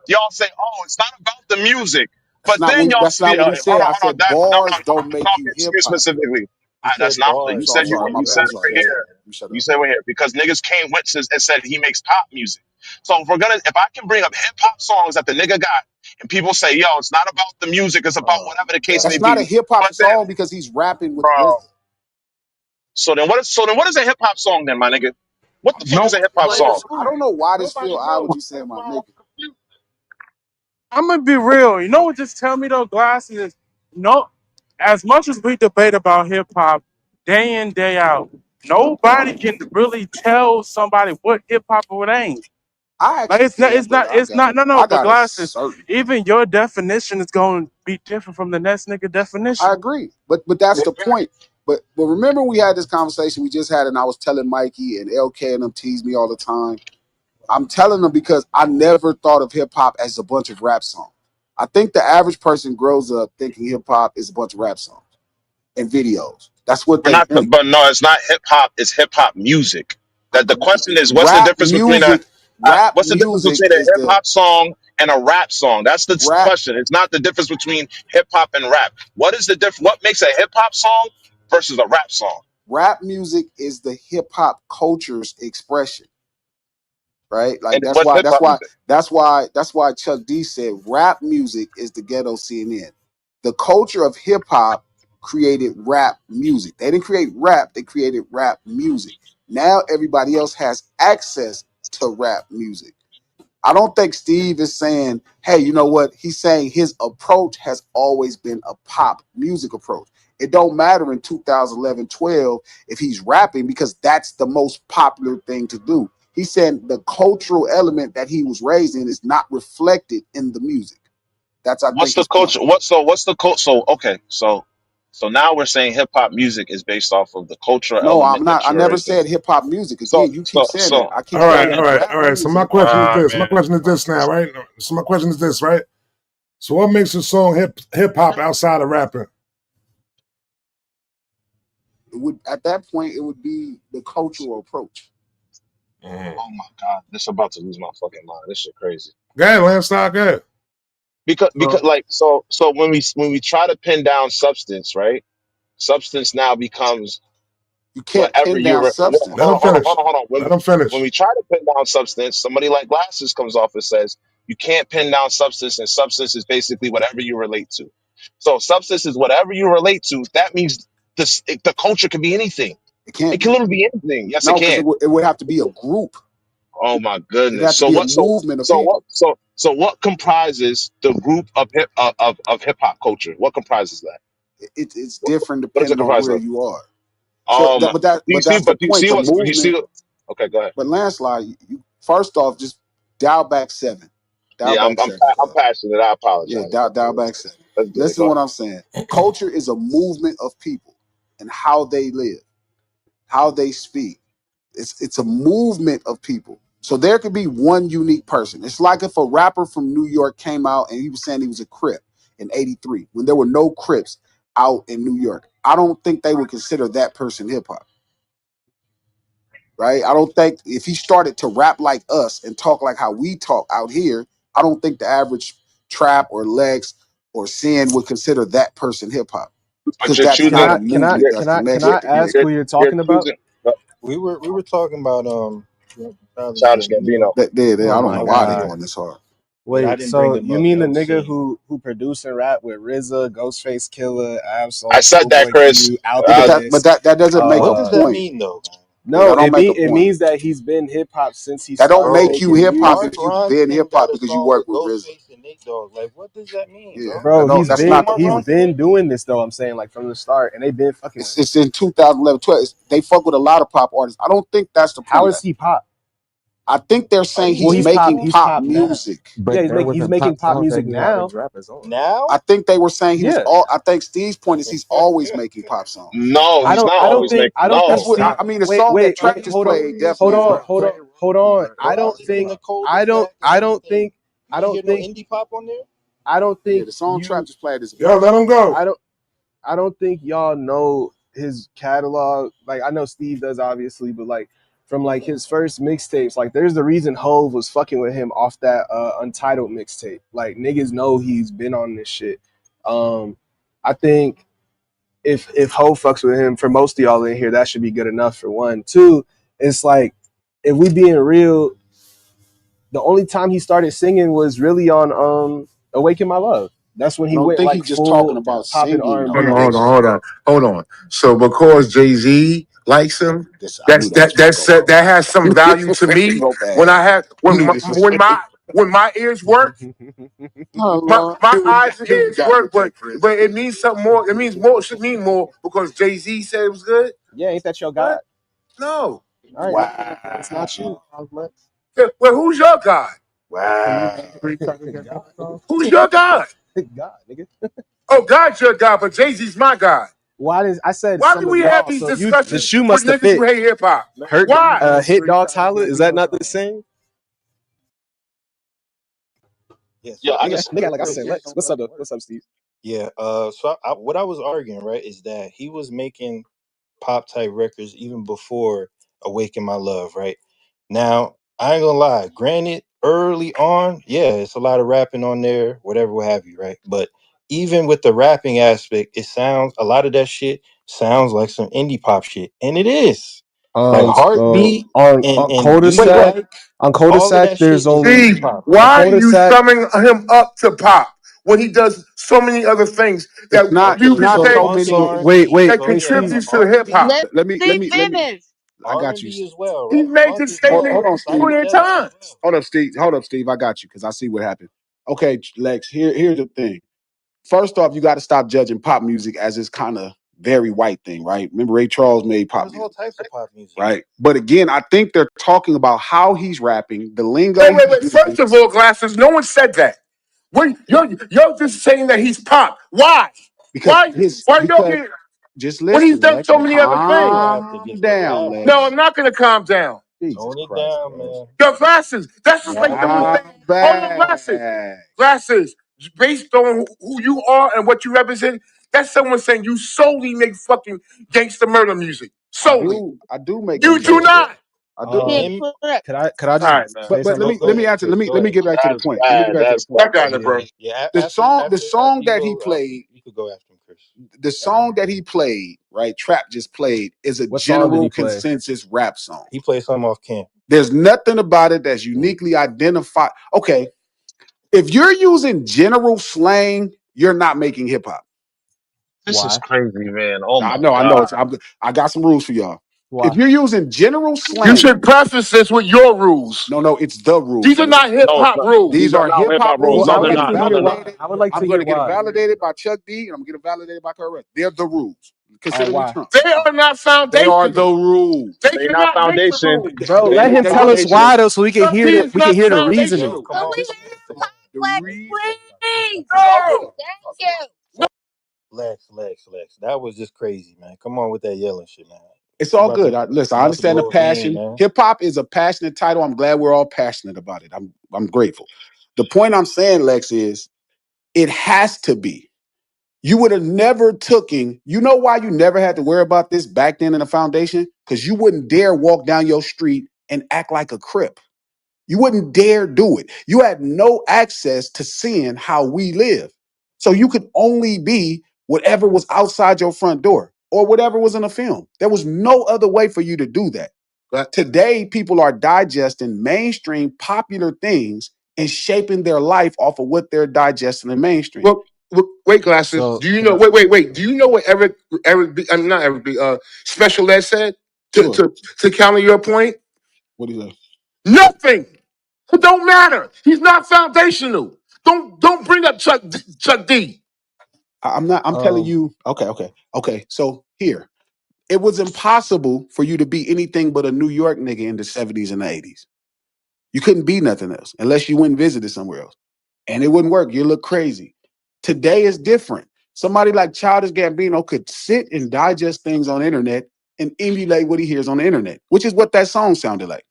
Y'all say, oh, it's not about the music. But then y'all That's not speak. what he said. I Hold on. said That no, bars I'm don't make talking you to hip you hop. specifically. He That's said not what I'm you bars. sorry. said. I'm That's sorry. what My You you bad. said I'm it sorry. right actually I'm said. sorry. here. Let me shut You up. said right here because niggas came with and said he makes pop music. So if I can bring up hip hop songs that the nigga got, and people say, yo, it's not about the music, it's about Oh whatever the my case may That's god. not a be. hip hop But then, song because he's rapping with bro, RZA. so then what is a hip hop song then, my nigga? What the fuck is Nope. a hip hop Play a song? I song. don't know why this Nobody feel odd knows what you hip saying, my hop. nigga. I'm gonna be real. You know what? Just tell me though, glasses. Is no, as much as we debate about hip hop day in day out, nobody can really tell somebody what hip hop or what ain't. I Like actually can, but it's not. No, no. I But got a glasses. certain feeling. Even your definition is going to be different from the next nigga I definition. agree, but that's the point. But remember we had this conversation we just had, and I was telling Mikey and LK and them tease me all the time. I'm telling them because I never thought of hip hop as a bunch of rap songs. I think the average person grows up thinking hip hop is a bunch of rap songs and videos. That's what We're they not, think. but no, it's not hip hop. It's hip hop music. That the question is, what's the Rap difference between music, rap what's the difference music between a is hip the hop song and a rap song? That's the rap question. It's not the difference between hip hop and rap. What is the What makes a hip hop song versus a rap song? rap music is the hip hop culture's expression, right? Like And what's hip hop music? that's why Chuck D said rap music is the ghetto CNN. The culture of hip hop created rap music. They didn't create rap, they created rap music. Now everybody else has access to rap music. I don't think Steve is saying, hey, you know what? He's saying his approach has always been a pop music approach. It don't matter in 2011, 12 if he's rapping because that's the most popular thing to do. He's saying the cultural element that he was raised in is not reflected in the music. That's, I What's think, the his point. culture? What's the culture? So okay, so now we're saying hip hop music is based off of the cultural No, I'm element not. that I you're never raised in. said hip hop music. So Again, you keep so saying that. so I keep All saying right, it's all right, rap all right. So my music. question is this. My man, question is this now, right? So my question is this, right? So what makes a song hip hop outside of rapping? It would at that point it would be the cultural approach. Mhm. Oh my god, this about to lose my fucking mind. This shit crazy. Go ahead, Lance, not good. Because So like so when we try to pin down substance, right? Substance now becomes You can't whatever pin you down let substance. him finish. hold on. Let him When finish. we try to pin down substance, somebody like Glasses comes off and says you can't pin down substance, and substance is basically whatever you relate to. So substance is whatever you relate to. That means the culture can be anything. It can't It can be. literally be anything. Yes, it No, because can. it would have to be a group. Oh my It'd goodness. have to So be a what? So movement of so what? people. What comprises the group of hip hop culture? What comprises that? It's different What does it depending on comprise where of? you are. So Um, that, do you but see? that's the But do you point. see The what's? Do you see? movement. Okay, go ahead. But landslide, you first off, just dial back seven. Dial Yeah, back seven, I'm cuz. passionate. I Yeah, apologize, bro. dial back seven. Let's get it. Listen to Go what I'm saying. Culture is a movement of people and how they live, how they speak. It's a movement of people. So there could be one unique person. It's like if a rapper from New York came out and he was saying he was a Crip in '83 when there were no Crips out in New York. I don't think they would consider that person hip hop, right? I don't think if he started to rap like us and talk like how we talk out here, I don't think the average trap or Lex or Sin would consider that person hip hop But because you're that's Can not choosing. a I can I movement You're that's can I can I connected to ask music. who you're you're talking about? choosing. We were talking about Childish Childish Gambino. Gambino. Oh I don't my know Um, why they god. going this hard. but I Wait, didn't bring so him you up. mean That the was nigga Sin. who produced and rap with RZA, Ghostface Killer, I Absol, said that, Schoolboy Chris. Q, Yeah, but Uh, Alchemist? that doesn't make What a does Uh that point. mean, though? Yeah, no, that don't make a it point. means that he's been hip hop since he That don't started make Bro, you making hip hop Mark if music. you've been Ronson hip got hop a because you song work with with RZA. Ghostface and Nate Dogg. Like, what does that mean, Yeah, bro? Bro, that's You know who not the Mark he's point. Ronson been is? doing this though, I'm saying, like from the start, and they've been fucking with him. It's in 2011, 12. They fuck with a lot of pop artists. I don't think that's the How point. is he pop? I think they're Are saying you Well, he's sure, making bro? he's pop pop now. music. Yeah, But there he's wasn't making pop pop songs that music he had now. his rappers on. I Now? think they were saying he was Yeah. all. I think Steve's point is he's always making pop songs. no, he's not always making. I don't think That's No, what Steve I mean. The song that wait, Trap just hold on. played Notorious Hold definitely is on, hip Big. hop. hold on. Bro, I listened to I Cul-de-sac and don't everything. think You ain't hear no indie pop on there? I don't Yeah, think the song Trap you just played is hip Yeah, hop. let him go. I don't I don't think y'all know his catalog. Like I know Steve does obviously, but like from like his first mixtapes, like there's the reason Hove was fucking with him off that Untitled mixtape. Like niggas know he's been on this shit. I think if Hove fucks with him, for most of y'all in here, that should be good enough for one. Two, it's like if we being real, the only time he started singing was really on Awaken My Love. That's when I he don't went think he's like just talking full about popping singing though. R&B I on think us. Hold on. So because Jay Z likes him, this. I knew that was gonna go that wrong. has some value to me. So When bad. I have I knew this was. when my ears work, Oh Lord, my here we got, eyes and here we ears got work, with that, Chris. but it means something more. It means more. It should mean more because Jay Z said it was good. Yeah, ain't that your What? God? No. All right, it's not you. Wow, Well, who's your God? Can you wow. name 3 hip God, hop songs? Who's your God? God, nigga. Oh, God's your God, but Jay Z's my God. Why did I said Why some do of we have y'all? these So if you the discussions shoe with must have niggas who fit. hate hip hop? Hurt Why? hit Three dogs Childish holler. Is that Gambino not the songs. same? Yeah, yeah. so I this Nigga, just is nigga, the like I thing. said, Lex. What's up, though? What's up, Steve? Yeah, what I was arguing, right, is that he was making pop type records even before Awaken My Love, right? Now, I ain't gonna lie, granted, early on, yeah, it's a lot of rapping on there, whatever, what have you, right? But even with the rapping aspect, it sounds a lot of that shit sounds like some indie pop shit. And it is. Like So Heartbeat on and Do You Wait, wait. cul-de-sac, Like, on all of cul-de-sac, that there's shit is only indie Steve, pop, on bro. why are you cul-de-sac. summing him up to pop when he does so many other things It's that not. you It's Okay, could not so say so funk and many. Wait, R&B. wait, that So wait, yeah, Steve. contributes to hip hop? R&B, Let me Let me. finish. I got you. R&B as well, He's right? made Funk this as statement Hold well, on, Steve. 20 psychedelic as times. well. Hold up, Steve. Hold up, Steve. I got you because I see what happened. Okay, Lex. Here's the thing. First off, you got to stop judging pop music as this kind of very white thing, right? Remember, Ray Charles made pop There's all music, types of pop music. right? But again, I think they're talking about how he's rapping, the lingo Wait, wait, he's wait. using, First of all, Glasses, no one said that. You're just saying that he's pop. Why? because Why? his Why you don't because get just when he's listen, done Lex. so many other You things? gonna have to Calm just down, No, I'm relax. Lex. not gonna calm down. Jesus Tone it Christ, down, cuz. man. Yo, Glasses, that's just like someone Wow, saying, hold on, Glasses. bad. Glasses, based on who you are and what you represent, that's someone saying you solely make fucking gangster murder music. Solely. I do make You some do gangster. not. I do. He a Him, crip. Could I All just right, man. say But something go real go let me quick? answer. Chris, Let go me ahead. get back to the That's point. Let me get bad. back to the That's point. bad. I got it, Yeah. bro. Yeah, The song, the after song you that he go, played, you could go after him, Chris. the song that he played, right? Trap just played is a What song did general he play? consensus rap song. He played something off camp. There's nothing about it that's uniquely identified. Okay, if you're using general slang, you're not making hip hop. This is Why? crazy, man. Oh I my know, I know. god. I got some rules for y'all. If Why? you're using general You slang, should preface this with your rules. no, it's the rules, These are nigga. not hip No, it's hop not. rules. These These are are not hip hip hop hop rules. rules. Well, No, I I'm would they're gonna like get to it not. No, hear they're not. why. validated. I would like I'm to hear gonna get it why. validated by Chuck D, and I'm gonna get it validated by Kurt Rush. They're the rules. All right, Consider me why? Trump. They are not They are the foundational. rules. They They not cannot make the foundation. rules. Bro, They let not him tell us foundation. why though, so we can Chuck hear D the is not the reasoning. Yo, foundational. come Can on, we come on, have come on. The conflict, reason. please? No. Thank you. Lex. That was just crazy, man. Come on with that yelling shit, man. It's We all about good. to Listen, we I about to understand the go again, passion. man. Hip hop is a passionate title. I'm glad we're all passionate about it. I'm grateful. The point I'm saying, Lex, is it has to be. You would have never taken. You know why you never had to worry about this back then in the foundation? Because you wouldn't dare walk down your street and act like a crip. You wouldn't dare do it. You had no access to seeing how we live. So you could only be whatever was outside your front door or whatever was in a film. There was no other way for you to do that. But today, people are digesting mainstream popular things and shaping their life off of what they're digesting in mainstream. Wait, glasses. So Do you can know? I? Wait. Do you know what Eric B, not Eric B, Special Ed said to Sure. to to counter your point? What do you say? Nothing. It don't matter. He's not foundational. Don't bring up Chuck D. I'm not, I'm telling Um. you, okay. So here, it was impossible for you to be anything but a New York nigga in the 70s and the 80s. You couldn't be nothing else unless you went and visited somewhere else. And it wouldn't work. You look crazy. Today is different. Somebody like Childish Gambino could sit and digest things on the internet and emulate what he hears on the internet, which is what that song sounded like.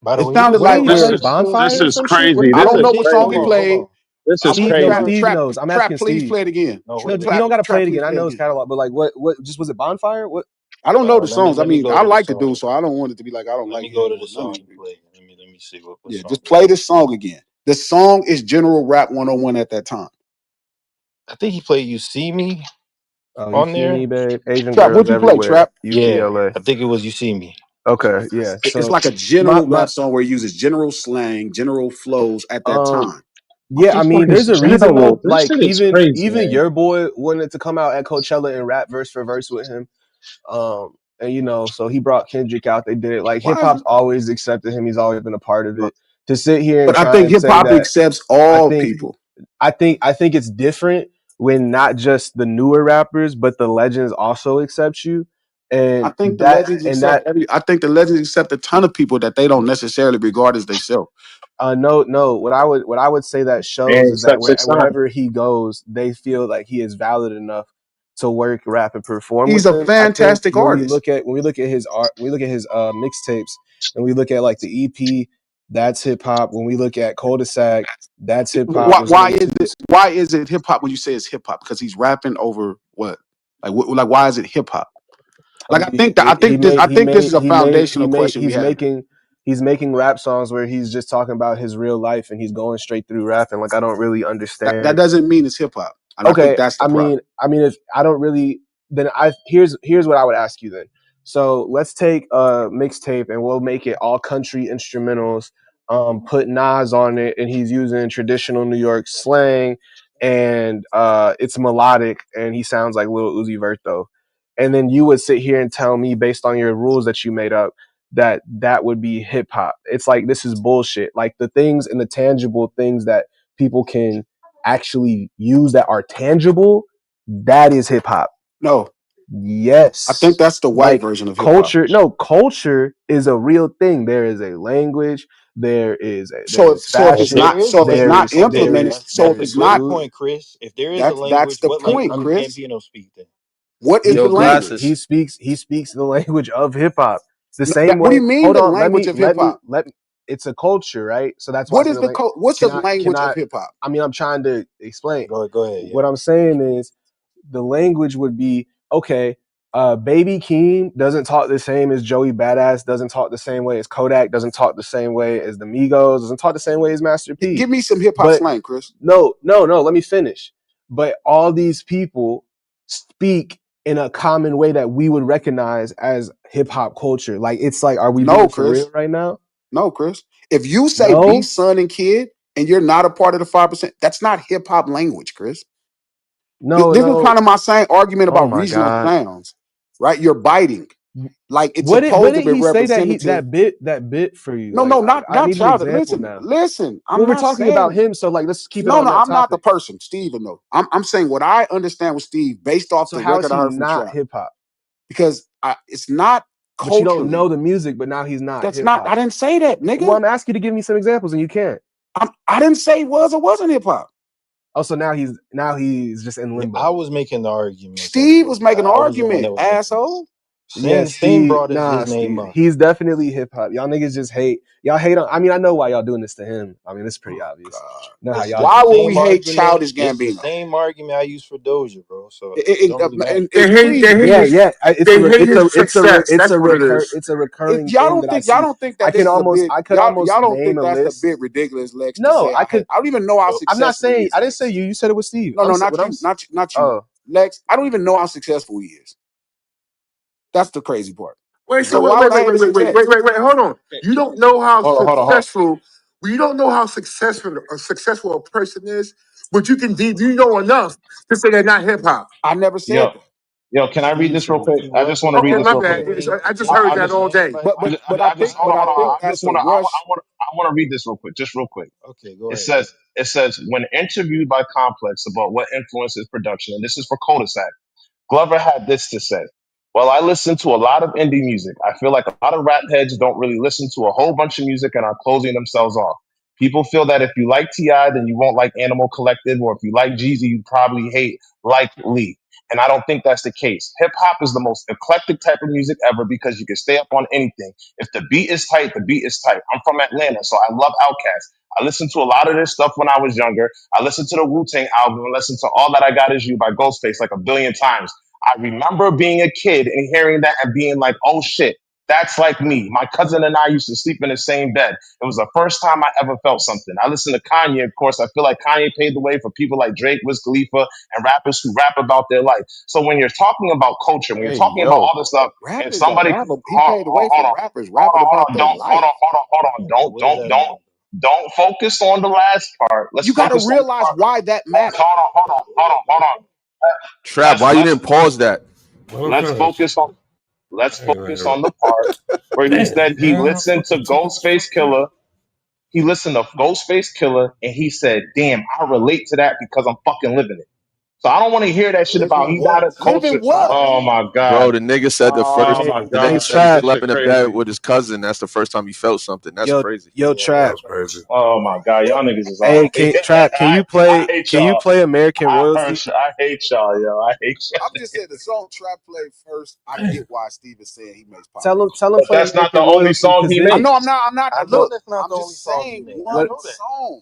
By the It way, he sounded was Wouldn't like he This play where is this Bonfire or is some shit? What crazy. did he I This don't is play? know what song hold he crazy. on, hold played. on. This is I'm Steve gonna knows. crazy. trap, Steve knows. I'm asking please Steve. play it again. No, No, you wait. don't got to play Trap, it please again. I play it know his again. catalog, but like, what? Just was it Bonfire? What? I don't know the Let me songs. I let me mean, go I to the like the dude, song. so I don't want it to be like I don't Let like me go him to the or none of song these he people. played. Let me see what Yeah, song just he play played. this song again. The song is General Rap 101 at that time. I think he played "You See Me" Oh, you on see me, there. babe. Asian Trap, girls what'd you play, everywhere. Trap? Yeah, UCLA. I think it was "You See Me." Okay, yeah. It's So like a my general my rap song where he uses general slang, general flows at that um time. yeah, I mean, Motherfuckers there's a reason general. though. This Like shit is even crazy, even man. your boy wanted to come out at Coachella and rap verse for verse with him. And so he brought Kendrick out. They did it. Like hip Why is hop's it? always accepted him. He's always been a part of it. To sit here and But I try think and hip say hop that, accepts I all think people. I think it's different when not just the newer rappers, but the legends also accept you. I And think the that legends and accept that every. I think the legends accept a ton of people that they don't necessarily regard as they self. no. What I would say that shows And is that except 6 9 wherever he goes, they feel like he is valid enough to work, rap, and perform He's with a them. I think fantastic artist. when we look at his art, when we look at his mixtapes, and we look at like the EP, that's hip hop. When we look at Cul-de-sac, that's hip hop. Why, Was why linked is to it? Why is it hip hop when you say it's hip hop? Because he's rapping over what? Like why is it hip hop? Like I think this is a foundational question we have. He's making rap songs where he's just talking about his real life and he's going straight through rapping. Like I don't really That understand. doesn't mean it's hip hop, and I think Okay, that's the I problem. mean, if I don't really, then I here's what I would ask you then. So let's take a mixtape and we'll make it all country instrumentals. Put Nas on it, and he's using traditional New York slang, and it's melodic, and he sounds like Lil Uzi Vert though. And then you would sit here and tell me, based on your rules that you made up, that that would be hip hop. It's like this is bullshit. Like the things and the tangible things that people can actually use that are tangible, that is hip hop. No, I think Yes. that's the white Like version of hip hop. culture, no, culture is a real thing. There is a language, there So is If fashion, there is a if it's not language, okay, implemented, so there if that's a it's is great not, food. point, Chris. If there is a that's language, the what point, language I'm would Chris. Gambino speak then? What is he the Yo, speaks language? he glasses. speaks he speaks the language of hip hop. The same What do you way, mean hold the on, language of hip hop? let me it's a culture, right? So that's why I What say is the the what's the can language of I hip hop? I mean I'm trying to explain. Go ahead, yeah. What I'm saying is the language would be okay. Baby Keem doesn't talk the same as Joey Badass, doesn't talk the same way as Kodak, doesn't talk the same way as the Migos, doesn't talk the same way as Master P. Give me some hip hop But slang, Chris. no, let me finish. But all these people speak in a common way that we would recognize as hip hop culture. Like, it's like, are we No, being for Chris. real right now? No, Chris. If you say B, No, son, and kid, and you're not a part of the 5%, that's not hip hop language, Chris. no, This is no. kind of my same argument Oh about my regional God. sounds, right? You're biting. Like it's What supposed to did be he say that representative. that bit for you? No, Like, no, I not need an child. example Listen, now. listen. I'm Well, we're not talking about saying him, so like, let's keep it no, on no. that I'm not the topic. person, Steven. No, I'm saying what I understand with Steve based off So the how is record I he heard from not Trap, hip hop? because it's not But you don't know culturally. the music, but now he's not That's hip not. I hop. didn't say that, Well, nigga. I'm asking you to give me some examples, and you can't. I didn't say it was or wasn't hip hop. Oh, so now he's just in Yeah, I limbo. was making the argument that Steve was making an I was the one argument, that was making this. asshole. Yeah, Sting Steve. brought Nah, his name Steve. up. He's definitely hip hop. Y'all niggas just hate. Y'all hate on. I mean, I know why y'all doing this to him. I mean, it's pretty Oh obvious. God. You know how y'all It's Why the do. would we same hate argument. Childish It's the Gambino? same argument I use for Doja, bro. So it It, don't really matter. They and hate please, Yeah, his yeah. they hate his success. That's what it is. It's a recurring y'all thing don't that I think y'all see. don't think that this is a bit I could y'all almost don't think name a that's a list. bit ridiculous, Lex, to No, say I could. I don't even know how I'm not successful he saying. is, I didn't say Lex. you. You said it was Steve. No, no, What not I'm. you, not you, Oh, Lex. I don't even know how successful he is. That's the crazy part. Wait, So so why would I have any success? hold on. You don't know how Hold on. successful. You don't know how successful a person is, but you know enough to say they're not hip hop. I never said Yo, that. yo, can I read Steve, this real quick? he I just want wasn't to Okay, read this my real bad. quick. I just Sting heard I that didn't just, all name day. like I just, But I think hold on, hold on. I that's just the want to, rush. I want to read this real quick, just real quick. okay, go It ahead. says, when interviewed by Complex about what influences production, and this is for Cul-de-sac. Glover had this to say. Well, I listen to a lot of indie music. I feel like a lot of rap heads don't really listen to a whole bunch of music and are closing themselves off. People feel that if you like T.I., then you won't like Animal Collective, or if you like Jeezy, you probably hate like Lee. And I don't think that's the case. Hip hop is the most eclectic type of music ever because you can stay up on anything. If the beat is tight, the beat is tight. I'm from Atlanta, so I love Outkast. I listened to a lot of this stuff when I was younger. I listened to the Wu-Tang album and listened to All That I Got Is You by Ghostface like a billion times. I remember being a kid and hearing that and being like, oh shit, that's like me. My cousin and I used to sleep in the same bed. It was the first time I ever felt something. I listened to Kanye, of course. I feel like Kanye paved the way for people like Drake, Wiz Khalifa, and rappers who rap about their life. So when you're talking about culture, when you're Hey, talking about yo, all this stuff, and rappers that somebody, rap, he paved the way for rappers rapping about their life. don't, What does that mean? don't focus on the last part. Let's You got to focus on the realize part. why that matters. Hold on. Trap, why you Let's didn't pause that? Let him let's finish. focus on let's I ain't focus gonna- on the part where he Damn, said he man. listened to Fucking taking too Ghostface fucking long. Killer. He listened to Ghostface Killer and he said, "Damn, I relate to that because I'm fucking living it." So I don't want to hear that shit about Living he got what? a Living culture. what? Oh my Bro, god. the nigga said Oh hey, my the hey, nigga god. said he This Trap. shit slept in the bed crazy. with his cousin. That's the first time he felt something. That's crazy. Yo, Yeah, Yeah, Trap. that's crazy. Oh my god. Y'all niggas is Hey, off. Trap. I hate Can you y'all. play American Royalty? I hate y'all, yo. I hate y'all. I'm just saying the song Trap played first. I get why Steve is saying he makes pop music. Tell him But play that's not the American only Royalty, song because he then I made. know I'm not. I know Look, that's not I'm the only just song he saying made. I one what know that. song.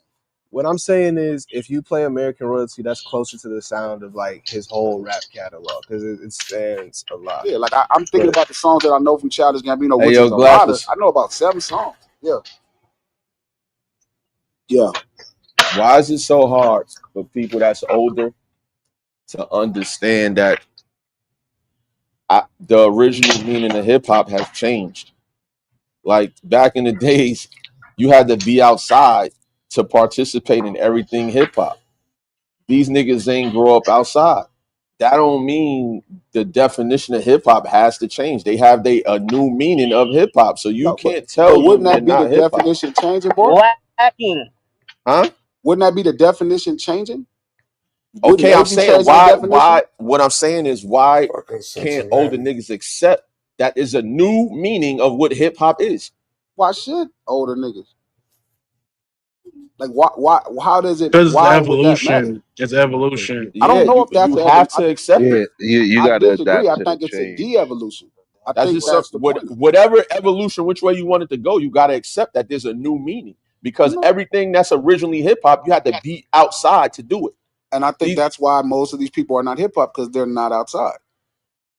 what I'm saying is, if you play American Royalty, that's closer to the sound of like his whole rap catalog, because it spans a lot. Yeah, like I'm thinking But about the songs that I know from Childish Gambino, Hey which yo, is a lot of. Glaffus, I know about 7 songs. Yeah, yeah. why is it so hard for people that's older to understand that the original meaning of hip hop has changed? Like back in the days, you had to be outside to participate in everything hip hop. These niggas ain't grow up outside. That don't mean the definition of hip hop has to change. They have a new meaning of hip hop. So you No, can't but tell you wouldn't they're that be the not hip hop. definition changing, boy? Lacking. Huh? Wouldn't that be the definition changing? Wouldn't Okay, they I'm be saying changing the definition? why what I'm saying is why Fucking can't older Cincinnati. niggas accept that is a new meaning of what hip hop is? Why should older niggas? Like, why? How does it? Because it's Why would that matter? evolution. It's evolution. I Yeah, don't know if that's you an have evolution. to accept it. Yeah, you I got to disagree. adapt I to the think it's a change. de-evolution. I That's think just some, that's the point of it. whatever evolution, which way you want it to go, you got to accept that there's a new meaning because No. everything that's originally hip hop, you had to be outside to do it. And I think These, that's why most of these people are not hip hop, because they're not outside.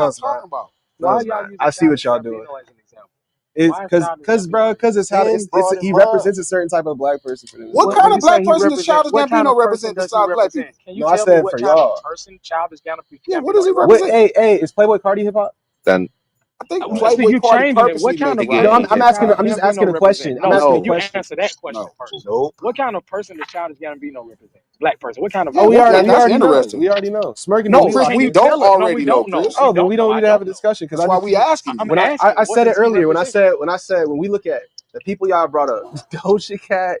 y'all it's not. talking about? No, Why it's y'all not. using I see what Childish y'all doing. Gambino as an example? It's Why is Childish Gambino? because it's how Ben it's brought he him up. represents a certain type of black person for them. What What kind when of you say black he person does represent, Childish what kind Gambino of person represent does he besides black represent? people? Can you No, I tell me said what for type of y'all. person Childish Yeah, what Gambino does he he What? represent? represent? Hey, is Playboy Cardi hip hop? Then I think Listen, Playboy you Cardi changing it. purposely What kind make of rap No, person music. I'm does asking. Childish I'm just asking a Gambino question. represent? I'm No, asking a can No, you question. answer that question no. first? Nope. What kind of person does Childish Gambino represent? Black person. What kind of Yeah, Oh, what kind of we that's person? already know. interesting. We already know. Smirking and No, No, we Chris, can locked we you in. don't tell us? No, we already know, don't know. Chris. We Oh, then don't we know. don't need I to have a don't know. discussion because That's I why just we asking you. I'm when asking, I what said it does he earlier when represent? I said when we look at the people y'all brought up, Doja Cat,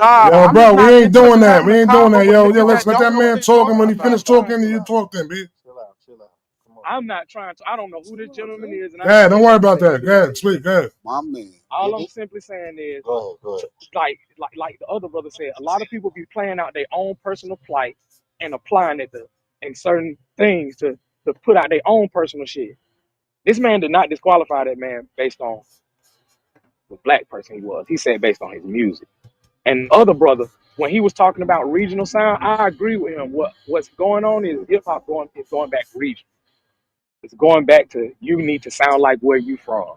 Nah, Yo, I'm just bro, we not ain't into doing just that. having We a ain't doing convo that, with yo. Yo, niggas let's that let that don't know what man they talk, and when talking he finish about, bro. talking, then you talk then, B. Chill out, chill out. Come on. I'm not trying to. I don't know who this gentleman is, and I Go ain't ahead, don't saying worry nothing to about say that. nothing Go to ahead, him. sleep, go ahead. My man. All I'm simply saying is, Go ahead, go ahead. like the other brother said, a lot of people be playing out their own personal plight and applying it to in certain things to put out their own personal shit. This man did not disqualify that man based on the black person he was. He said based on his music. And the other brother, when he was talking about regional sound, I agree with him. What's going on is hip hop is going back region. It's going back to you need to sound like where you from.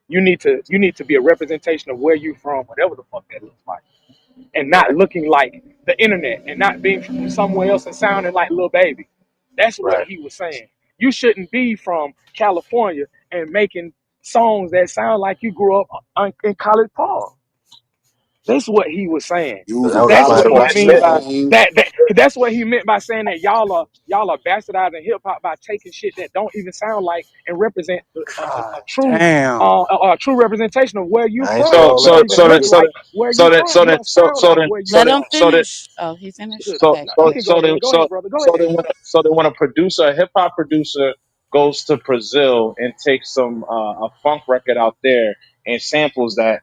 You need to be a representation of where you from, whatever the fuck that looks like, and not looking like the internet and not being from somewhere else and sounding like Lil Baby. That's what Right. he was saying. You shouldn't be from California and making songs that sound like you grew up in College Park. That's what he was saying. Using That was That's rapper what explain he why he mean culture said by that. names. that. That's what he meant by saying that y'all are bastardizing hip hop by taking shit that don't even sound like and represent a God true damn. a true representation of where you I ain't say from. So all You don't that. so even so then look so then like where so you then from. so You then don't so sound so like then where you so Let then him from. so then finish. Oh, he finished? Good. so Okay, Now, go you so ahead. can go so then ahead. Go so ahead, brother. Go so ahead. then when a producer, a hip hop producer, goes to Brazil and takes some a funk record out there and samples that,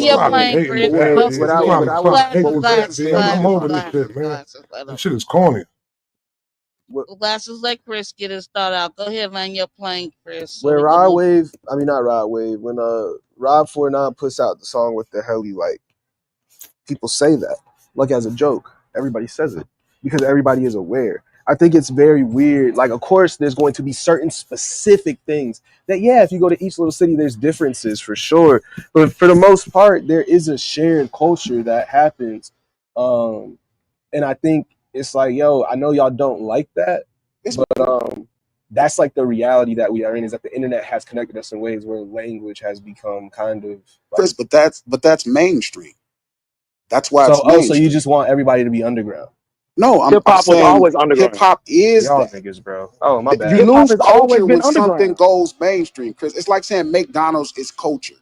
Land your Stop plane, hating But with Chris. that, what Focus, B. what I You what Chris. clown, I clown was hating Glasses, what with was that, glasses, B. interesting I'm glasses, over is this glasses, shit, man. glasses. Let That 'em- shit is corny. Glasses, let Chris get his thought out. Go ahead, man. You're playing, Chris, so When we can Rod move. Wave, I mean not Rod Wave, when Rob 49 puts out the song "What the Hell You Like," people say that like as a joke. Everybody says it because everybody is aware. I think it's very weird. Like, of course, there's going to be certain specific things that, yeah, if you go to each little city, there's differences for sure. But for the most part, there is a shared culture that happens. And I think it's like, yo, I know y'all don't like that, but that's like the reality that we are in, is that the internet has connected us in ways where language has become kind of Chris, like. but that's mainstream. That's why So, it's oh, so you mainstream. just want everybody to be underground? No, Hip I'm hop was saying always hip underground. hop is Y'all that. niggas, bro. Oh, my You bad. Hip hop lose has always culture been when something underground. goes mainstream, Chris. It's like saying McDonald's is culture.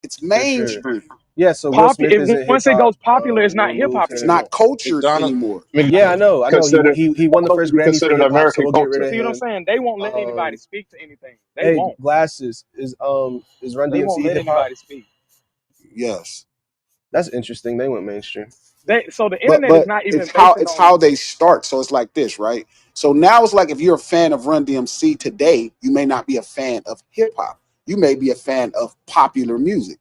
It's For sure. mainstream. Yeah, so Will Pop Smith if isn't hip once it hop. goes popular, it's not Will hip Will hop It's Smith. not anymore. cultured McDonald's, anymore. Yeah, I know. I know. Considered He won the supposed to first be Grammy for considered hip hop, so American we'll get rid culture. of See what I'm him. saying? They won't let anybody Um, speak to anything. They hey, won't. Glasses is Run They won't DMC let hip hop? anybody speak. Yes. That's interesting. They went mainstream. So the internet is But not it's even how basing it's on. how they start. So it's like this, right? So now it's like if you're a fan of Run DMC today, you may not be a fan of hip hop. You may be a fan of popular music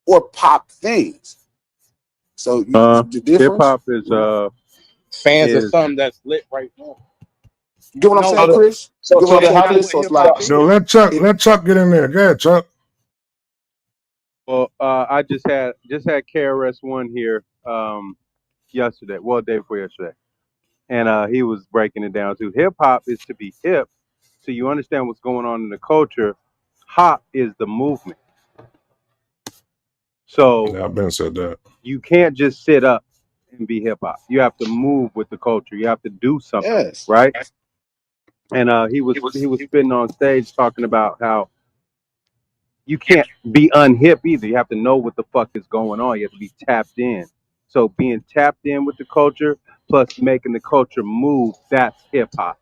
or pop things. So the Hip difference, hop is fans of is something that's lit right now. you get what I'm No, saying, but Chris? You get what so I'm that's saying, not Chris? what So it's hip like hop So is. it, let Chuck get in there. Go ahead, Chuck. well. I just had KRS One here yesterday. Well, day before yesterday, and he was breaking it down too. Hip hop is to be hip, so you understand what's going on in the culture. Hop is the movement. So Yeah, I've been said that. you can't just sit up and be hip hop. You have to move with the culture. You have to do something, yes. right? And he was spitting on stage talking about how you can't be unhip either. You have to know what the fuck is going on. You have to be tapped in. So being tapped in with the culture plus making the culture move, that's hip hop.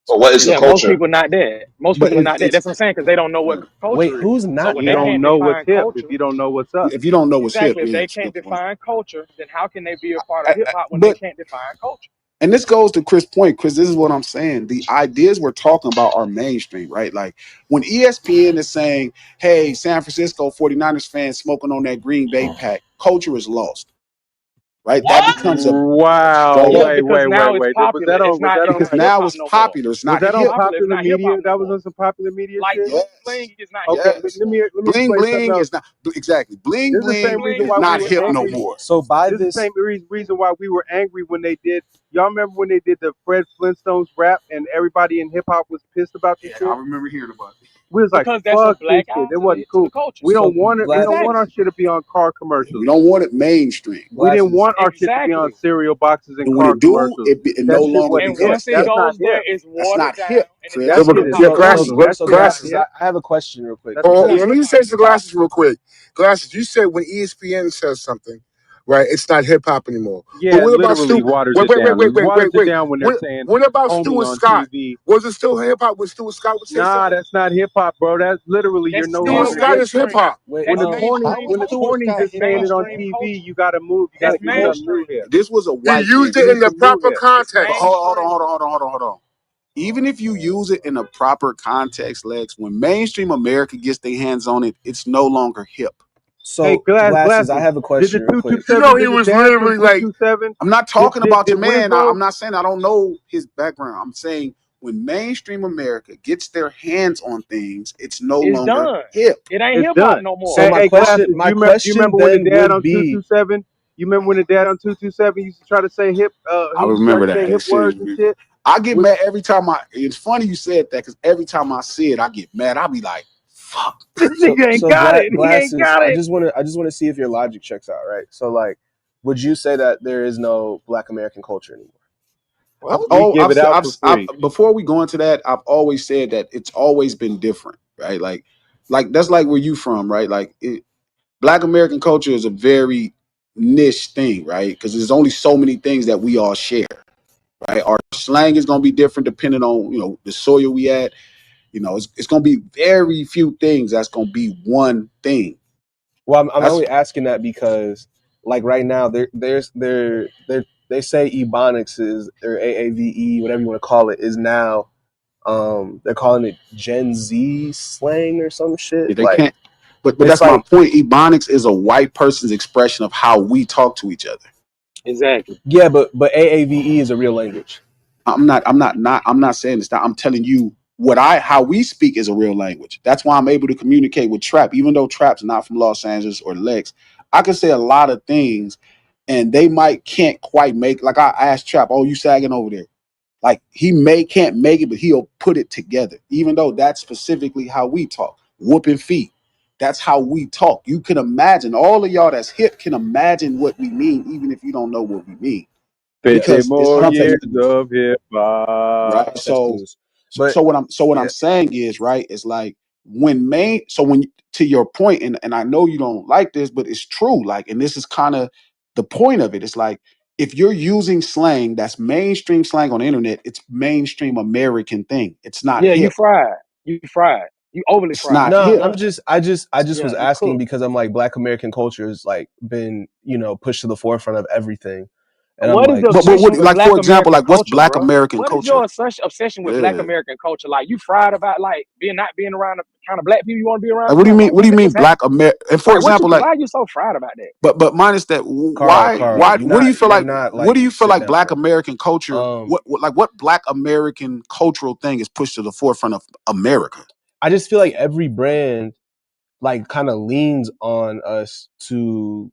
But what is the Yeah, most culture? people not that. Most But people are not that. it's That's what I'm saying, because they don't know what Wait, culture is. who's So not if You they that? don't can't know what's define hip if culture, you don't know what's up. if you don't know what's hip, exactly. If yeah, they it's a can't good point. define culture, then how can they be a part of hip hop when they But can't define culture? and this goes to Chris' point, Chris. This is what I'm saying. The ideas we're talking about are mainstream, right? Like when ESPN is saying, hey, San Francisco 49ers fans smoking on that Green Bay pack, culture is lost, right? That What? becomes a Wow. straight Yeah, up Wait, because wait, wait, now it's wait. Was popular. that on was that It's on because not hip now hop it's no more. popular. It's was not that It's on hip. popular. It's popular not hip media? hop no That was more. on some popular media Like shit? bling Yes. bling is not hip Okay, hop but no Yes. more. let me Bling explain something bling else. is not exactly. Bling This is the Bling same bling reason bling is why is we not not were hip hip hop no no angry. more. more. So by This is the this, same reason why we were angry when they did. Y'all remember when they did the Fred Flintstones rap and everybody in hip hop was pissed about the Yeah, I shit? remember hearing about it. We was like, Because that's a fuck this black shit. It wasn't outlet to the cool. culture. We so don't want it. We don't want Exactly. our shit to be on car Yeah, we commercials. don't want it mainstream. We didn't Glasses. want our shit to be on Exactly. cereal boxes and And when car it do, commercials. it no That shit longer And wasn't becomes hip. once it That's hip. not goes there, hip. it's That's watered not down hip, and it's That Chris. not shit hip is hop Yeah, no so more. clean. glasses, So That so shit not glasses. glasses. hip. I have a question real quick That's Oh, not hold because on. Let hip. me say to glasses real quick. Glasses, you said when ESPN says something, right? It's not hip hop anymore. But Yeah, it what about literally Stu? waters Wait, it wait, wait, down. wait, It wait, waters wait, it wait. down when they're saying What about Stu homie and on Scott? TV. Was it still hip hop when Stu and Scott would say Nah, something? that's not hip hop, bro. That's literally you're That's no Stu and still longer Scott hip. is hip mainstream. hop. wait, When That's the no, corny I mainstream when the culture. cornies That's is saying it on mainstream TV, culture. you gotta move. That's You gotta But move mainstream. here. this was a He white man. used You it need in the to move proper here. It's But context. mainstream. hold on. Even if you use it in a proper context, Lex, when mainstream America gets their hands on it, it's no longer hip. Hey, so glasses. I glasses. have a Did the question real two two quick. You seven? know, he Did the was dad from literally two like, two seven? I'm not Did talking did about did your man. I'm Winslow? not saying I don't know his background. I'm saying when mainstream America gets their hands on things, it's no It's longer done. hip. It ain't It's hip hop done. no So more. Hey, my hey, question, glasses. my You question remember when the then dad would on two be, two seven? You remember when the dad on 227 used to try to say hip? I He used to try remember to say that. hip That shit. words and shit. I get Was mad every time I. It's funny you said that because every time I see it, I get mad. I be like, "Fuck." this so nigga ain't so got it? He ain't glasses. got it. I just want to see if your logic checks out, right? So like, would you say that there is no Black American culture anymore? I've What? We give I've, it out for I've free. before we go into that, I've always said that it's always been different, right? Like that's like where you from, right? Black American culture is a very niche thing, right? Because there's only so many things that we all share, right? Our slang is gonna be different depending on the soil we at. It's gonna be very few things that's gonna be one thing. Well, I'm That's only asking that because, like right now, they say Ebonics is or AAVE, whatever you want to call it, is now they're calling it Gen Z slang or some shit. They Like can't. But it's that's my like point. Ebonics is a white person's expression of how we talk to each other. Exactly. yeah, but AAVE is a real language. I'm not saying this. I'm telling you how we speak is a real language. That's why I'm able to communicate with Trap, even though Trap's not from Los Angeles or Lex. I can say a lot of things, and they might can't quite make. Like I asked Trap, "Oh, you sagging over there?" Like he can't make it, but he'll put it together. Even though that's specifically how we talk, whooping feet. That's how we talk. You can imagine all of y'all that's hip can imagine what we mean, even if you don't know what we mean, 50 because it's more years context clues, of hip hop. right? Context clues. But So what I'm yeah, saying is, right, it's like to your point, and I know you don't like this, but it's true. Like, and this is kind of the point of it. It's like if you're using slang that's mainstream slang on the internet, it's mainstream American thing. It's not Yeah, you hip. fried. You fried. You overly It's fried. not no, hip. I just was Yeah, you asking cooked. because I'm like Black American culture has like been pushed to the forefront of everything, and I'm What is the like, But obsession what, with like Black for example, American like what's culture, Black bro? American What is culture? your obsession with Black Yeah. American culture? Like you fried about like not being around the kind of black people you want to be around Like or what do you something? mean? Like What do you mean what's happening? Black America? And for Like example, like why are you so fried about that? but minus that, Carl, why you're what do you not feel you're like? not What do like you feel sit like down, Black bro. American culture? Um, What Black American cultural thing is pushed to the forefront of America I just feel like every brand like kind of leans on us to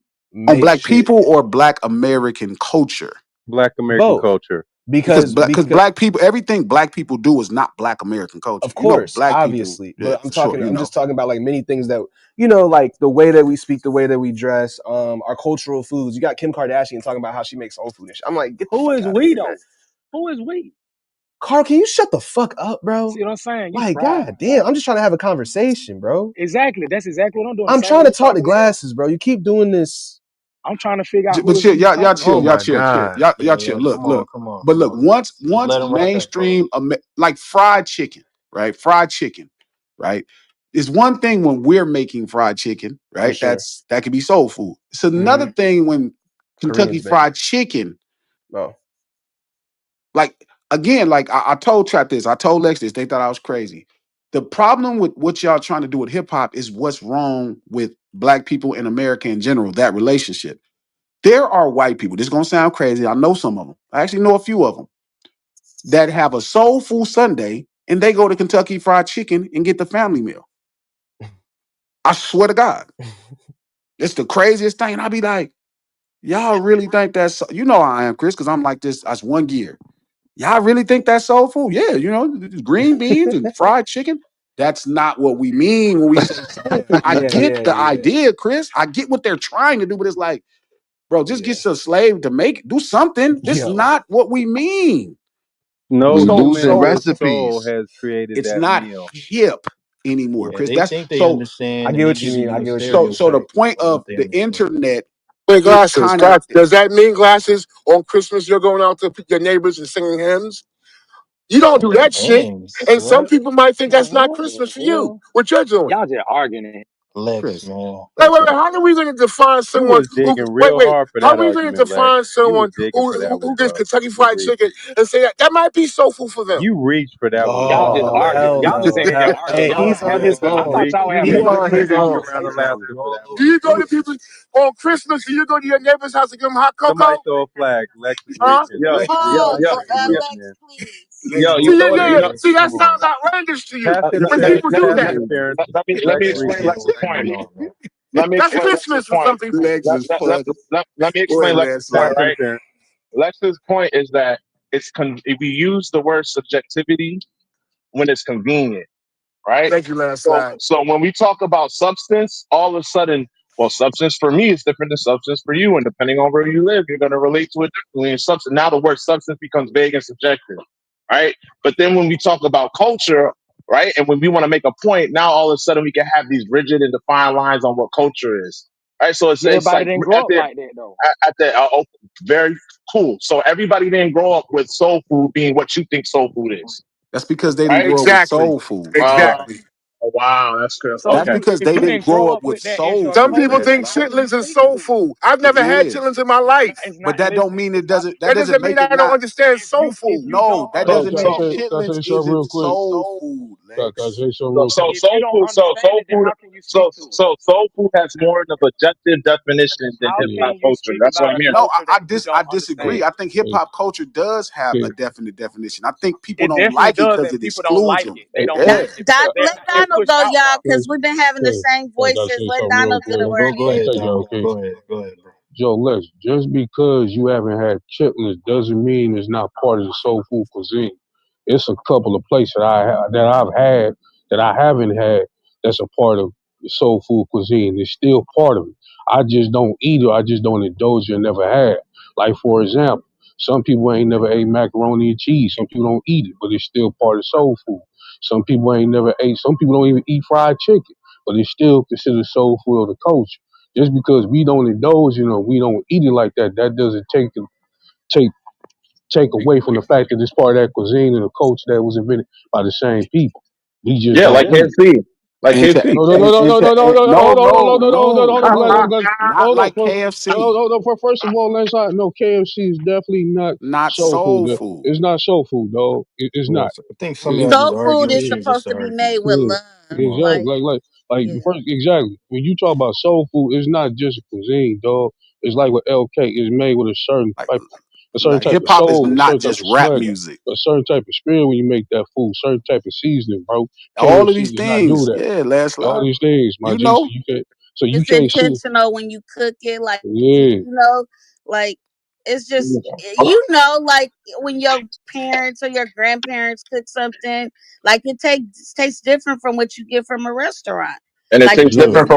on make Black shit people or Black American culture? Black American both culture. Because because Black people, everything Black people do is not Black American culture. of You know, course, Black people, obviously, yeah, but for sure. You I'm know, just talking about like many things that like the way that we speak, the way that we dress, our cultural foods. You got Kim Kardashian talking about how she makes soul food and shit. I'm like, get the Who fuck is out of we here, man. though? Who is we? Carl, can you shut the fuck up, bro? See what I'm saying? You Like, fried. god damn, I'm just trying to have a conversation, bro. Exactly. That's exactly what I'm doing. The I'm same trying way to you talk talking to to yourself. glasses, bro. You keep doing this. I'm trying to figure out who but is we you talking chill, Oh to. my god. y'all Yeah, chill. yeah. Look, Come on, look. come on, But come look, on. Just once let him rock that boat. mainstream, like fried chicken, right? Fried chicken, right? It's one thing when we're making fried chicken, For right? sure. That could be soul food. It's Hmm. another thing when Kentucky Koreans make it. Fried Chicken, Oh, like again, like I told Trap this, I told Lex this, they thought I was crazy. The problem with what y'all trying to do with hip hop is what's wrong with Black people in America in general, that relationship. There are white people, this is gonna sound crazy. I know some of them. I actually know a few of them that have a soul food Sunday and they go to Kentucky Fried Chicken and get the family meal. I swear to God. It's the craziest thing. And I be like, y'all really think that's you know I am, Chris, because I'm like this. That's one gear. Y'all really think that's soul food? Yeah, green beans and fried chicken. That's not what we mean when we say soul food. I yeah, get yeah, the yeah. idea, Chris. I get what they're trying to do, but it's like, bro, just Yeah. get a slave to make it. Do something. This is Yo. not what we mean. No We So losing human so with soul recipes. has created it's that not meal. hip anymore, Yeah, Chris. they That's think they I understand, and get they what you giving mean. I you a get what you mean. so the stereotype point of of what they the understand. internet, Wait, it glasses. kind of Glass. Does that mean glasses on Christmas? You're going out to your neighbors and singing hymns. You don't do that shit. Names? And some What? people might think Man, that's not what Christmas the for you. hell? What you're doing. Y'all just arguing. Lex, Chris. man. Wait. How are we going to define You someone was who? digging Wait, real wait. hard for How are that we going to argument, Lex. define You was someone digging who for that one, gets bro. Kentucky You Fried reached. Chicken and say that might be soul food for them? You reached for that one, Y'all bro. just Oh arguing. hell Y'all just no. in here Hell, arguing. hey, Y'all he's don't on have. his I own. thought y'all were You having He a reached on for his conversation. Dickie own. around Alaska for that Do one. you go to people on Christmas? Do you go to your neighbor's house and give them hot Somebody cocoa? throw a flag. Lex is Huh? reaching. Yo, Lex is yo, Pause, reaching. yo, Lex is yo, Lex, reaching. please. Lex yo, doing you See, know what? You know, See, that Come sounds on. outrageous to you Pass when let me people interference. do Pass that. interference. let me Lex explain reaching. Lex's Come point. on, man. Let me That's explain Lex's Christmas for point. some people. Lex is funny. Let me Go explain ahead, Lex's Lex. point, Pass Lex. right? interference. Lex's point is that if we use the word subjectivity when it's convenient, right? Thank you, So, landslide. so when we talk about substance, all of a sudden, well, substance for me is different than substance for you, and depending on where you live, you're going to relate to it differently. And substance now the word substance becomes vague and subjective, right? But then when we talk about culture, right, and when we want to make a point, now all of a sudden we can have these rigid and defined lines on what culture is, right? So it's Everybody like didn't at grow up the like that though. at the very cool. So everybody didn't grow up with soul food being what you think soul food is, That's because they didn't right? grow up with Exactly. soul food. Uh, Exactly. Oh, wow, that's good. So That's Okay. because if they you didn't didn't grow grow up up with with that as soul your Some food, people culture, think man. how can you chitlins is speak soul to it? food. I've It never had is. chitlins in my life. It's But not. that don't Listen, mean it's not. that That doesn't doesn't mean make it I don't not. understand soul If food. you don't No, that So, doesn't make so, understand it, Can I chitlins say something isn't real quick? soul food, Can I Lex. say something so, real so quick? if you soul don't food, understand it, then how can you speak to it? so soul food has more of an objective definition than How hip Yeah. hop can you culture. speak That's what about I'm a hearing. No, culture that you I don't disagree. understand? I think hip Hey, hop culture does have a hey, definite definition. I think people It don't definitely like it does, because and it people don't excludes like them. it. They don't Yeah. like it because Let they're Donald pushed go, out y'all, already. because we've been having the hey, same can I voices. say Let something real Donald get a quick? word Go in. ahead, Hey, Donald. okay. Go ahead. Go ahead, bro. Joe, Les, just because you haven't had chitlins doesn't mean it's not part of the soul food cuisine. It's a couple of places that I've had that I haven't had that's a part of the soul food cuisine. It's still part of it. I just don't eat it. I just don't indulge it. Never had. Like for example, some people ain't never ate macaroni and cheese. Some people don't eat it, but it's still part of soul food. Some people ain't never ate. Some people don't even eat fried chicken, but it's still considered soul food of the culture. Just because we don't indulge, we don't eat it like that, that doesn't take take away from the fact that it's part of that cuisine and the culture that was invented by the same people. We just Yeah, don't like Yeah. eat it. KFC, like And to KFC. No, no, and, no, no, and no, no, to no, and, no, no, hold on, hold no, on, hold on, hold on, no, hold on, no. Not hold on. like KFC. Hold on. First of all, let's not. No, KFC is definitely not Not soul food. soul food. It's not soul food, dog. It's Yeah, not. so I think some of It, y'all it, just Soul food arguing is shit just supposed to to be argue. made with yeah, love. Come on. exactly. Like, Like yeah. first, exactly. When you talk about soul food, it's not just a cuisine, dog. It's like with LK. It's made with Like a certain type hip of hop is soul, a not certain type just of rap smell, music. a certain type of spirit when you make that food, certain type of seasoning, bro. All of KFC these does not do things. that. Yeah, All landslide. these things, my You G. So know. you It's can't sit. intentional when you cook it. Like, Yeah. like it's just, like when your parents or your grandparents cook something, like it tastes different from what you get from a restaurant. And it Like, tastes because Yeah. it's different for made.